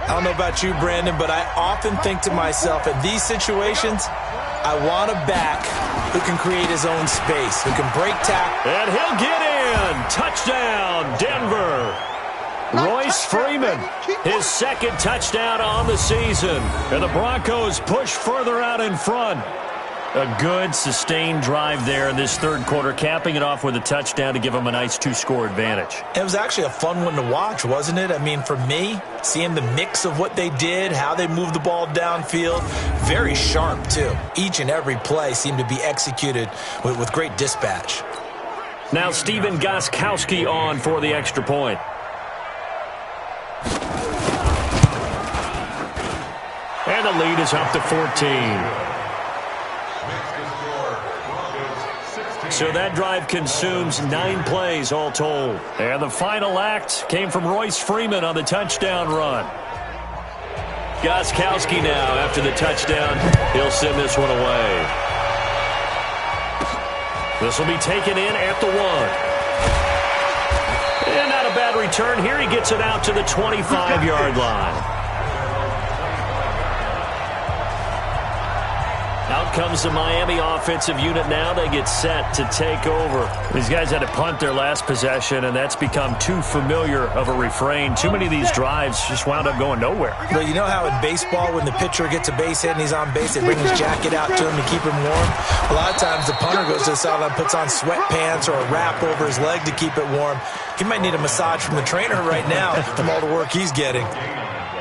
I don't know about you, Brandon, but I often think to myself, in these situations, I want a back who can create his own space, who can break tackle. And he'll get in. Touchdown, Denver. Royce Freeman, his 2nd touchdown on the season. And the Broncos push further out in front. A good, sustained drive there in this 3rd quarter, capping it off with a touchdown to give them a nice 2-score advantage. It was actually a fun one to watch, wasn't it? I mean, for me, seeing the mix of what they did, how they moved the ball downfield, very sharp, too. Each and every play seemed to be executed with great dispatch. Now Steven Gostkowski on for the extra point. And the lead is up to 14. So that drive consumes 9 plays all told. And the final act came from Royce Freeman on the touchdown run. Gostkowski now after the touchdown. He'll send this one away. This will be taken in at the 1. And not a bad return here. He gets it out to the 25-yard line. Out comes the Miami offensive unit now. They get set to take over. These guys had to punt their last possession, and that's become too familiar of a refrain. Too many of these drives just wound up going nowhere. But you know how in baseball, when the pitcher gets a base hit and he's on base, they bring his jacket out to him to keep him warm? A lot of times the punter goes to the sideline, puts on sweatpants or a wrap over his leg to keep it warm. He might need a massage from the trainer right now from all the work he's getting.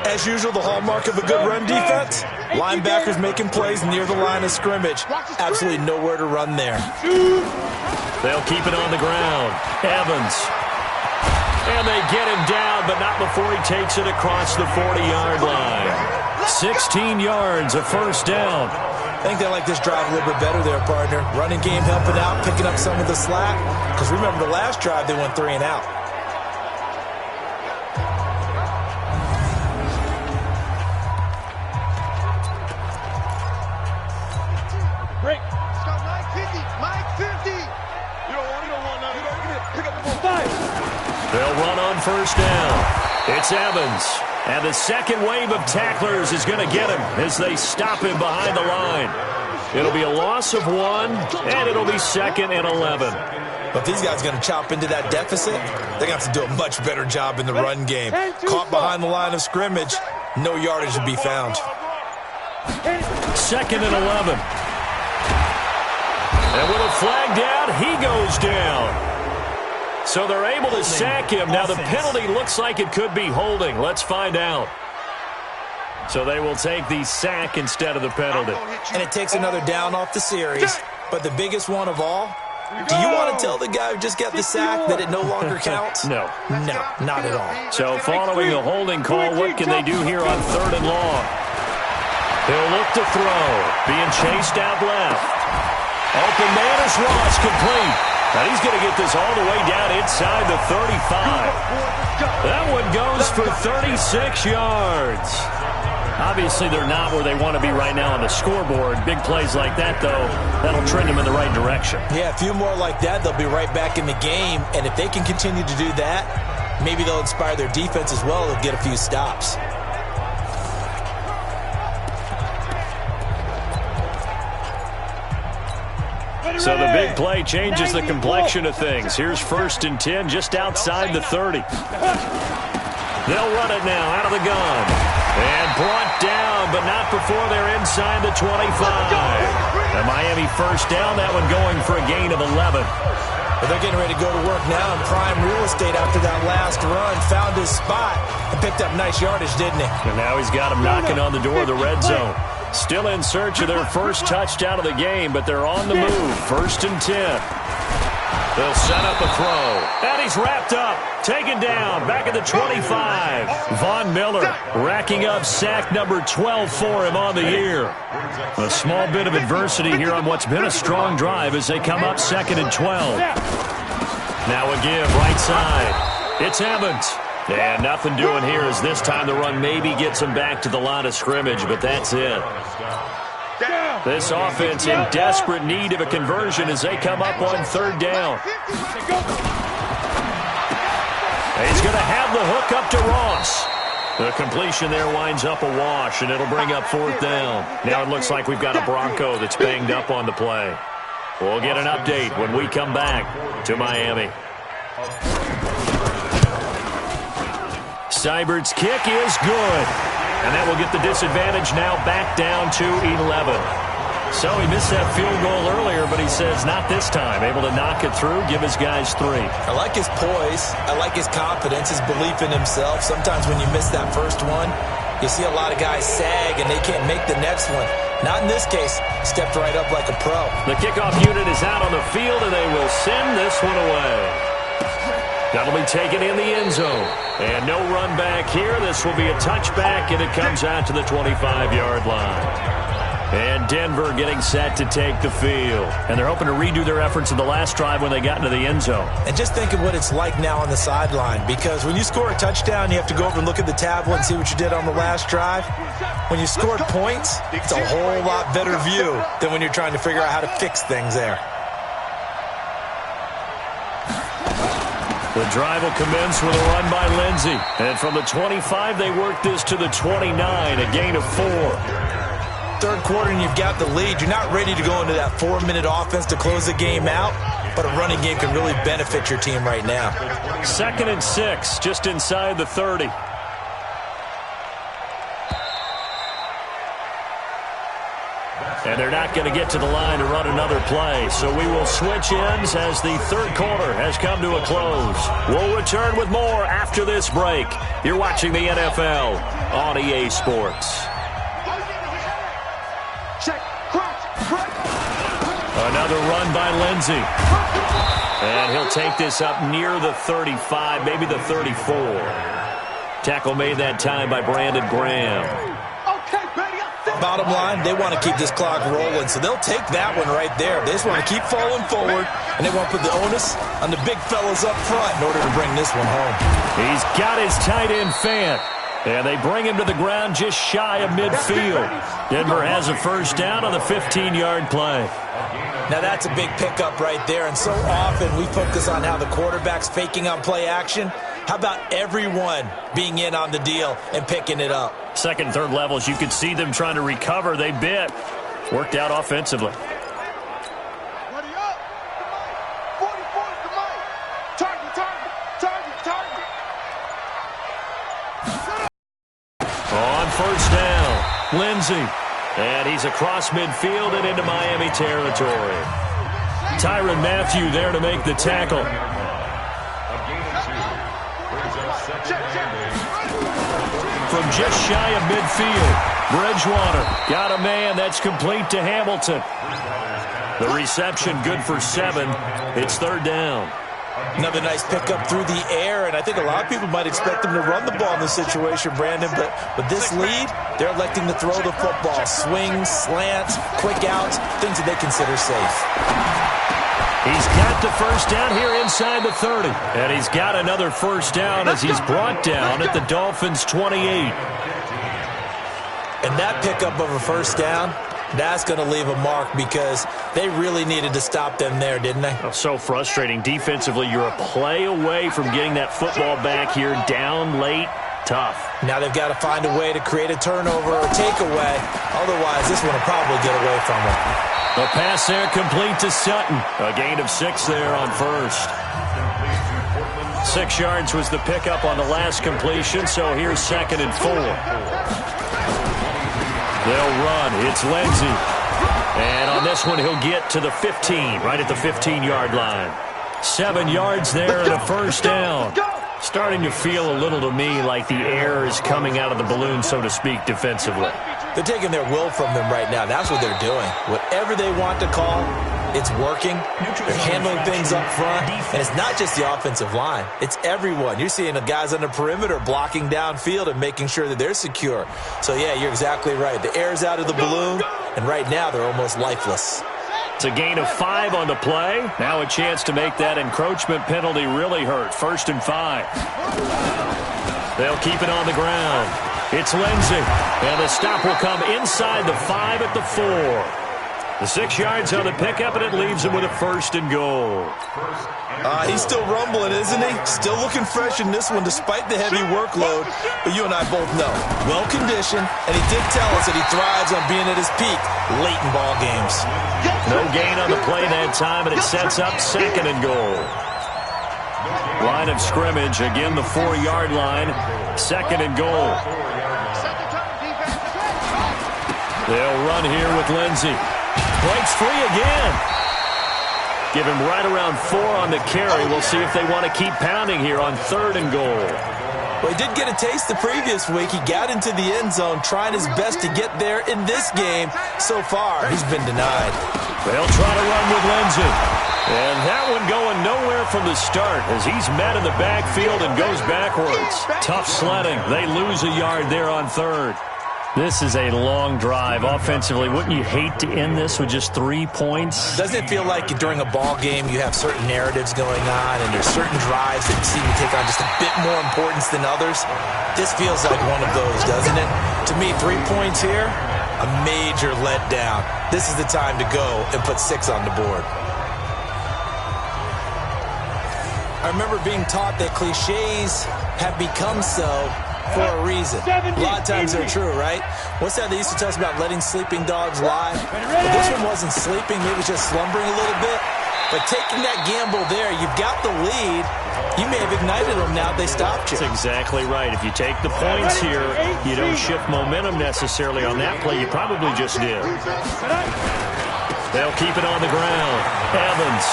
As usual, the hallmark of a good run defense, linebackers making plays near the line of scrimmage. Absolutely nowhere to run there. They'll keep it on the ground. Evans. And they get him down, but not before he takes it across the 40-yard line. 16 yards, a first down. I think they like this drive a little bit better there, partner. Running game helping out, picking up some of the slack. Because remember the last drive, they went 3 and out. They'll run on first down. It's Evans. And the second wave of tacklers is going to get him as they stop him behind the line. It'll be a loss of 1, and it'll be 2nd and 11. But these guys are going to chop into that deficit. They're going to have to do a much better job in the run game. Caught behind the line of scrimmage, no yardage to be found. 2nd and 11. And with a flag down, he goes down. So they're able to sack him. Now the penalty looks like it could be holding. Let's find out. So they will take the sack instead of the penalty. And it takes another down off the series. But the biggest one of all, do you want to tell the guy who just got the sack that it no longer counts? No. No, not at all. So following the holding call, what can they do here on 3rd and long? They'll look to throw. Being chased out left. Open man is Ross, complete. Now he's going to get this all the way down inside the 35. That one goes for 36 yards. Obviously, they're not where they want to be right now on the scoreboard. Big plays like that, though, that'll trend them in the right direction. Yeah, a few more like that, they'll be right back in the game. And if they can continue to do that, maybe they'll inspire their defense as well. They'll get a few stops. So the big play changes the complexion of things. Here's 1st and 10 just outside the 30. They'll run it now out of the gun. And brought down, but not before they're inside the 25. The Miami first down, that one going for a gain of 11. But they're getting ready to go to work now in prime real estate after that last run. Found his spot and picked up nice yardage, didn't he? And now he's got him knocking on the door of the red zone. Still in search of their first touchdown of the game, but they're on the move. 1st and 10. They'll set up a throw. And he's wrapped up. Taken down. Back at the 25. Von Miller racking up sack number 12 for him on the year. A small bit of adversity here on what's been a strong drive as they come up 2nd and 12. Now a give right side. It's Evans. And nothing doing here as this time the run maybe gets him back to the line of scrimmage, but that's it. This offense in desperate need of a conversion as they come up on 3rd down. He's going to have the hook up to Ross. The completion there winds up a wash, and it'll bring up 4th down. Now it looks like we've got a Bronco that's banged up on the play. We'll get an update when we come back to Miami. Seibert's kick is good. And that will get the disadvantage now back down to 11. So he missed that field goal earlier, but he says not this time. Able to knock it through, give his guys 3. I like his poise. I like his confidence, his belief in himself. Sometimes when you miss that first one, you see a lot of guys sag and they can't make the next one. Not in this case. Stepped right up like a pro. The kickoff unit is out on the field, and they will send this one away. That'll be taken in the end zone. And no run back here. This will be a touchback, and it comes out to the 25-yard line. And Denver getting set to take the field. And they're hoping to redo their efforts in the last drive when they got into the end zone. And just think of what it's like now on the sideline, because when you score a touchdown, you have to go over and look at the tablet and see what you did on the last drive. When you scored points, it's a whole lot better view than when you're trying to figure out how to fix things there. The drive will commence with a run by Lindsey. And from the 25, they work this to the 29, a gain of 4. Third quarter and you've got the lead. You're not ready to go into that 4-minute offense to close the game out, but a running game can really benefit your team right now. 2nd and 6, just inside the 30. And they're not going to get to the line to run another play. So we will switch ends as the third quarter has come to a close. We'll return with more after this break. You're watching the NFL on EA Sports. Another run by Lindsey. And he'll take this up near the 35, maybe the 34. Tackle made that time by Brandon Graham. Bottom line, they want to keep this clock rolling, so they'll take that one right there. They just want to keep falling forward, and they want to put the onus on the big fellas up front in order to bring this one home. He's got his tight end fan, and they bring him to the ground just shy of midfield. Denver has a first down on the 15-yard play. Now that's a big pickup right there, and so often we focus on how the quarterback's faking on play action. How about everyone being in on the deal and picking it up? Second, third levels, you could see them trying to recover. They bit. Worked out offensively. Ready up. Target. On first down, Lindsey. And he's across midfield and into Miami territory. Tyrann Mathieu there to make the tackle. From just shy of midfield, Bridgewater got a man that's complete to Hamilton. The reception good for 7. It's third down. Another nice pickup through the air, and I think a lot of people might expect them to run the ball in this situation, Brandon, but with this lead, they're electing to throw the football. Swings, slants, quick outs, things that they consider safe. He's got the first down here inside the 30. And he's got another first down as he's brought down at the Dolphins' 28. And that pickup of a first down, that's going to leave a mark because they really needed to stop them there, didn't they? Oh, so frustrating. Defensively, you're a play away from getting that football back here down late. Tough. Now they've got to find a way to create a turnover or takeaway. Otherwise, this one will probably get away from them. The pass there complete to Sutton. A gain of 6 there on first. 6 yards was the pickup on the last completion, so here's 2nd and 4. They'll run. It's Lindsey. And on this one, he'll get to the 15, right at the 15-yard line. 7 yards there and a first down. Starting to feel a little to me like the air is coming out of the balloon, so to speak, defensively. They're taking their will from them right now. That's what they're doing. Whatever they want to call, it's working. They're handling things up front. And it's not just the offensive line. It's everyone. You're seeing the guys on the perimeter blocking downfield and making sure that they're secure. So, yeah, you're exactly right. The air's out of the balloon, and right now they're almost lifeless. It's a gain of 5 on the play. Now a chance to make that encroachment penalty really hurt. 1st and 5. They'll keep it on the ground. It's Lindsey. And the stop will come inside the 5 at the 4. The 6 yards on the pickup, and it leaves him with a 1st and goal. He's still rumbling, isn't he? Still looking fresh in this one despite the heavy workload. But you and I both know, well-conditioned, and he did tell us that he thrives on being at his peak late in ball games. No gain on the play that time, and it sets up 2nd and goal. Line of scrimmage, again the 4-yard line, 2nd and goal. They'll run here with Lindsey. Breaks free again. Give him right around 4 on the carry. We'll see if they want to keep pounding here on 3rd and goal. Well, he did get a taste the previous week. He got into the end zone, trying his best to get there in this game. So far, he's been denied. They'll try to run with Lindsey. And that one going nowhere from the start as he's met in the backfield and goes backwards. Tough sledding. They lose a yard there on 3rd. This is a long drive. Offensively, wouldn't you hate to end this with just 3 points? Doesn't it feel like during a ball game you have certain narratives going on and there's certain drives that seem to take on just a bit more importance than others? This feels like one of those, doesn't it? To me, 3 points here, a major letdown. This is the time to go and put 6 on the board. I remember being taught that cliches have become so for a reason. A lot of times they're true, right? What's that they used to tell us about letting sleeping dogs lie? But this one wasn't sleeping, maybe just slumbering a little bit. But taking that gamble there, you've got the lead. You may have ignited them now they stopped you. That's exactly right. If you take the points here, you don't shift momentum necessarily on that play. You probably just did. They'll keep it on the ground. Evans.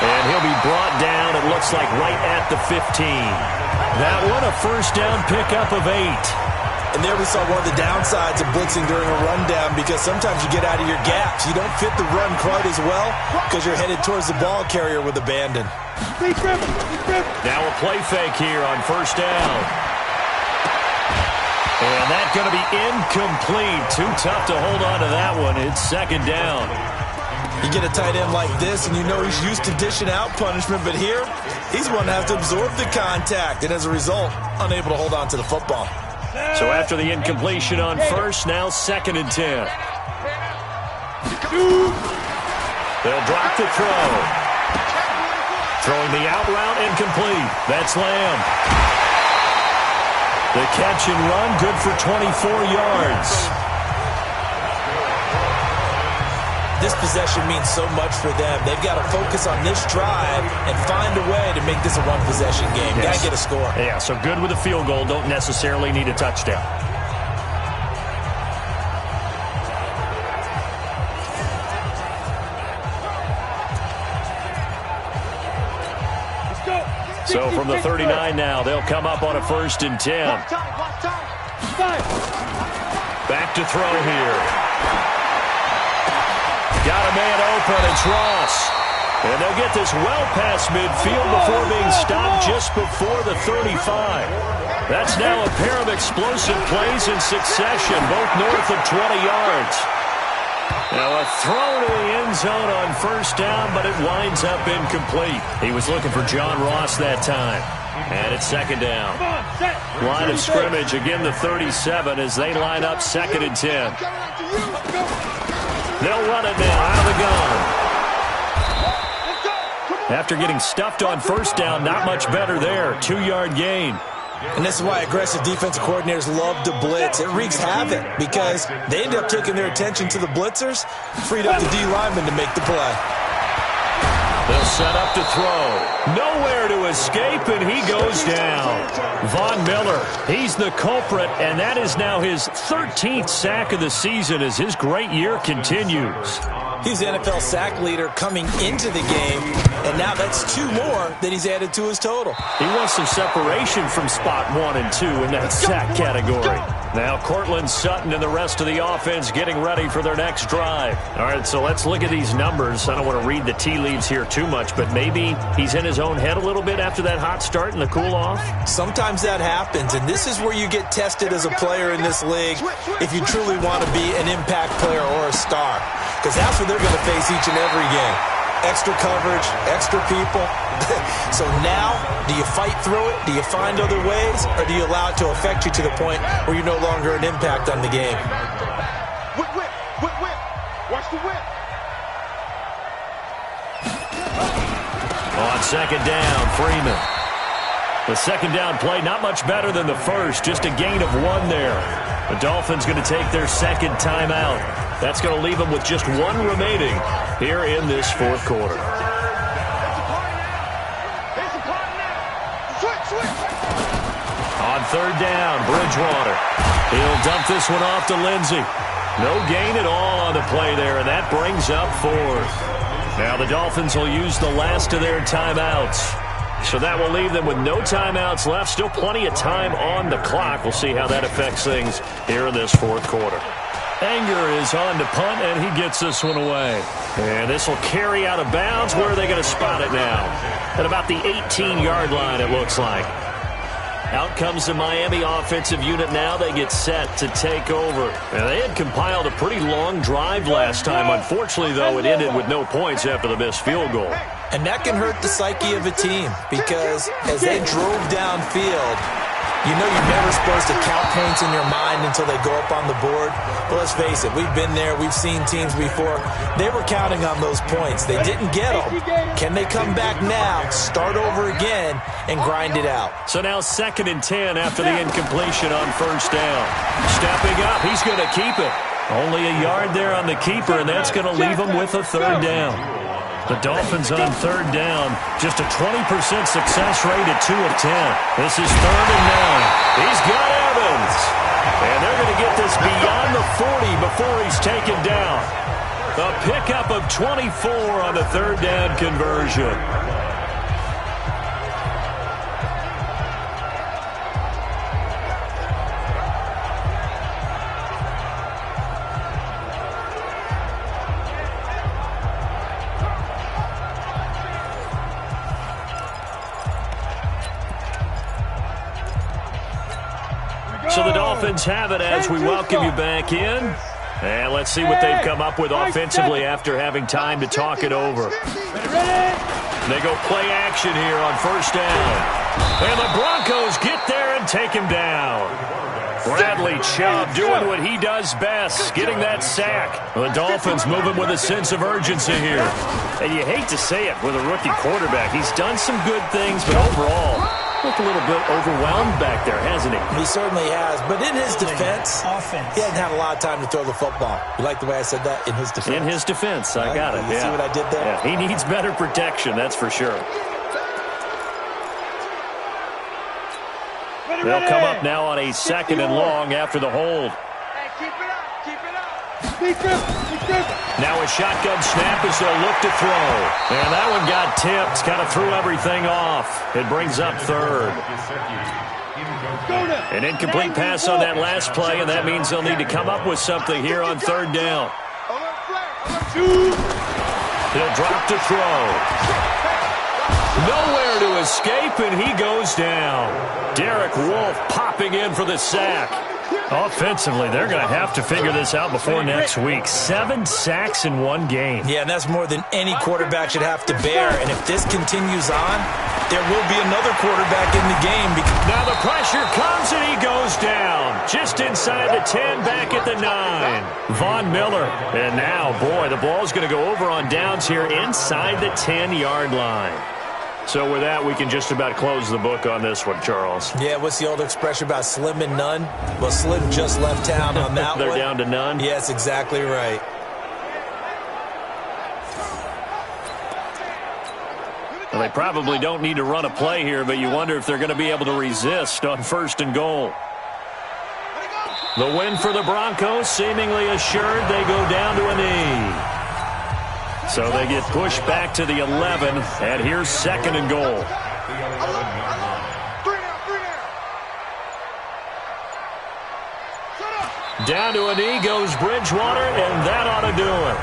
And he'll be brought down, it looks like, right at the 15. That one, a first down pickup of 8. And there we saw one of the downsides of blitzing during a rundown because sometimes you get out of your gaps. You don't fit the run quite as well because you're headed towards the ball carrier with abandon. Now a play fake here on first down. And that's going to be incomplete. Too tough to hold on to that one. It's second down. You get a tight end like this, and you know he's used to dishing out punishment, but here, he's going to have to absorb the contact, and as a result, unable to hold on to the football. So after the incompletion on first, now 2nd and 10. They'll drop the throw. Throwing the out route, incomplete. That's Lamb. The catch and run, good for 24 yards. This possession means so much for them. They've got to focus on this drive and find a way to make this a one-possession game. Yes. Got to get a score. Yeah, so good with a field goal. Don't necessarily need a touchdown. So from the 39 now, they'll come up on a 1st and 10. Back to throw here. Got a man open, it's Ross. And they'll get this well past midfield before being stopped just before the 35. That's now a pair of explosive plays in succession, both north of 20 yards. Now a throw to the end zone on first down, but it winds up incomplete. He was looking for John Ross that time. And it's second down. Line of scrimmage, again the 37 as they line up 2nd and 10. They'll run it now out of the gun. After getting stuffed on first down, not much better there. 2-yard gain. And this is why aggressive defensive coordinators love to blitz. It wreaks havoc because they end up taking their attention to the blitzers, freed up the D lineman to make the play. They'll set up to throw. Nowhere to escape, and he goes down. Von Miller, he's the culprit, and that is now his 13th sack of the season as his great year continues. He's the NFL sack leader coming into the game, and now that's 2 more that he's added to his total. He wants some separation from spot 1 and 2 in that sack category. Now Cortland Sutton and the rest of the offense getting ready for their next drive. All right, so let's look at these numbers. I don't want to read the tea leaves here too much, but maybe he's in his own head a little bit after that hot start and the cool-off. Sometimes that happens, and this is where you get tested as a player in this league if you truly want to be an impact player or a star, because that's what they're going to face each and every game. Extra coverage, extra people. So now, do you fight through it? Do you find other ways? Or do you allow it to affect you to the point where you're no longer an impact on the game? Whip, whip, whip, whip. Watch the whip. On second down, Freeman. The second down play, not much better than the first, just a gain of 1 there. The Dolphins going to take their second timeout. That's going to leave them with just 1 remaining here in this 4th quarter. On third down, Bridgewater. He'll dump this one off to Lindsey. No gain at all on the play there, and that brings up 4th. Now the Dolphins will use the last of their timeouts. So that will leave them with no timeouts left. Still plenty of time on the clock. We'll see how that affects things here in this 4th quarter. Anger is on to punt, and he gets this one away. And this will carry out of bounds. Where are they going to spot it now? At about the 18-yard line, it looks like. Out comes the Miami offensive unit now. They get set to take over. And they had compiled a pretty long drive last time. Unfortunately, though, it ended with no points after the missed field goal. And that can hurt the psyche of a team because as they drove downfield, you know you're never supposed to count points in your mind until they go up on the board. But let's face it, we've been there. We've seen teams before. They were counting on those points. They didn't get them. Can they come back now, start over again, and grind it out? So now 2nd and 10 after the incompletion on first down. Stepping up, he's going to keep it. Only a yard there on the keeper, and that's going to leave him with a 3rd down. The Dolphins on 3rd down, just a 20% success rate at 2 of 10. This is 3rd and 9. He's got Evans. And they're going to get this beyond the 40 before he's taken down. A pickup of 24 on the 3rd down conversion. So the Dolphins have it as we welcome you back in. And let's see what they've come up with offensively after having time to talk it over. They go play action here on first down. And the Broncos get there and take him down. Bradley Chubb doing what he does best, getting that sack. The Dolphins moving with a sense of urgency here. And you hate to say it with a rookie quarterback. He's done some good things, but overall, looked a little bit overwhelmed back there, hasn't he? He certainly has. But in his defense, he hasn't had a lot of time to throw the football. You like the way I said that? In his defense? In his defense. I got it. You see what I did there? Yeah, he needs better protection, that's for sure. They'll come up now on a 2nd and long after the hold. Hey, keep it up. Keep it up. Now a shotgun snap as they'll look to throw. And that one got tipped. Kind of threw everything off. It brings up 3rd. An incomplete pass on that last play, and that means they'll need to come up with something here on 3rd down. He'll drop to throw. Nowhere to escape, and he goes down. Derek Wolfe popping in for the sack. Offensively, they're going to have to figure this out before next week. 7 sacks in one game. Yeah, and that's more than any quarterback should have to bear. And if this continues on, there will be another quarterback in the game. Now the pressure comes, and he goes down. Just inside the 10, back at the 9. Von Miller. And now, boy, the ball's going to go over on downs here inside the 10-yard line. So with that, we can just about close the book on this one, Charles. Yeah, what's the old expression about slim and none? Well, Slim just left town on that They're one. down to none? Yes, exactly right. Well, they probably don't need to run a play here, but you wonder if they're going to be able to resist on 1st and goal. The win for the Broncos, seemingly assured. They go down to a knee. So they get pushed back to the 11, and here's 2nd and goal. Down to a knee goes Bridgewater, and that ought to do it.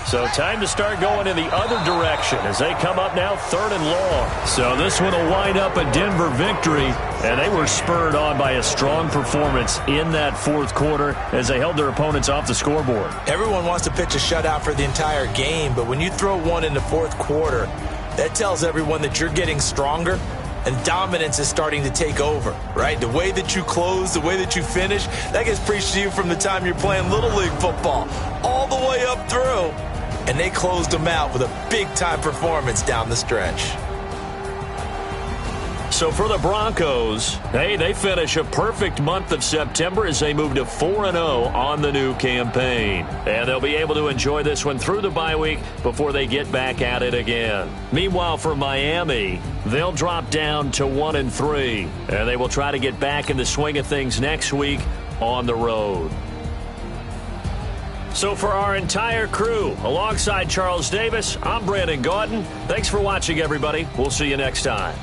So time to start going in the other direction as they come up now 3rd and long. So this one will wind up a Denver victory, and they were spurred on by a strong performance in that 4th quarter as they held their opponents off the scoreboard. Everyone wants to pitch a shutout for the entire game, but when you throw one in the 4th quarter, that tells everyone that you're getting stronger and dominance is starting to take over, right? The way that you close, the way that you finish, that gets preached to you from the time you're playing Little League football all the way up through. And they closed them out with a big-time performance down the stretch. So for the Broncos, hey, they finish a perfect month of September as they move to 4-0 on the new campaign. And they'll be able to enjoy this one through the bye week before they get back at it again. Meanwhile, for Miami, they'll drop down to 1-3. And they will try to get back in the swing of things next week on the road. So for our entire crew, alongside Charles Davis, I'm Brandon Gaudin. Thanks for watching, everybody. We'll see you next time.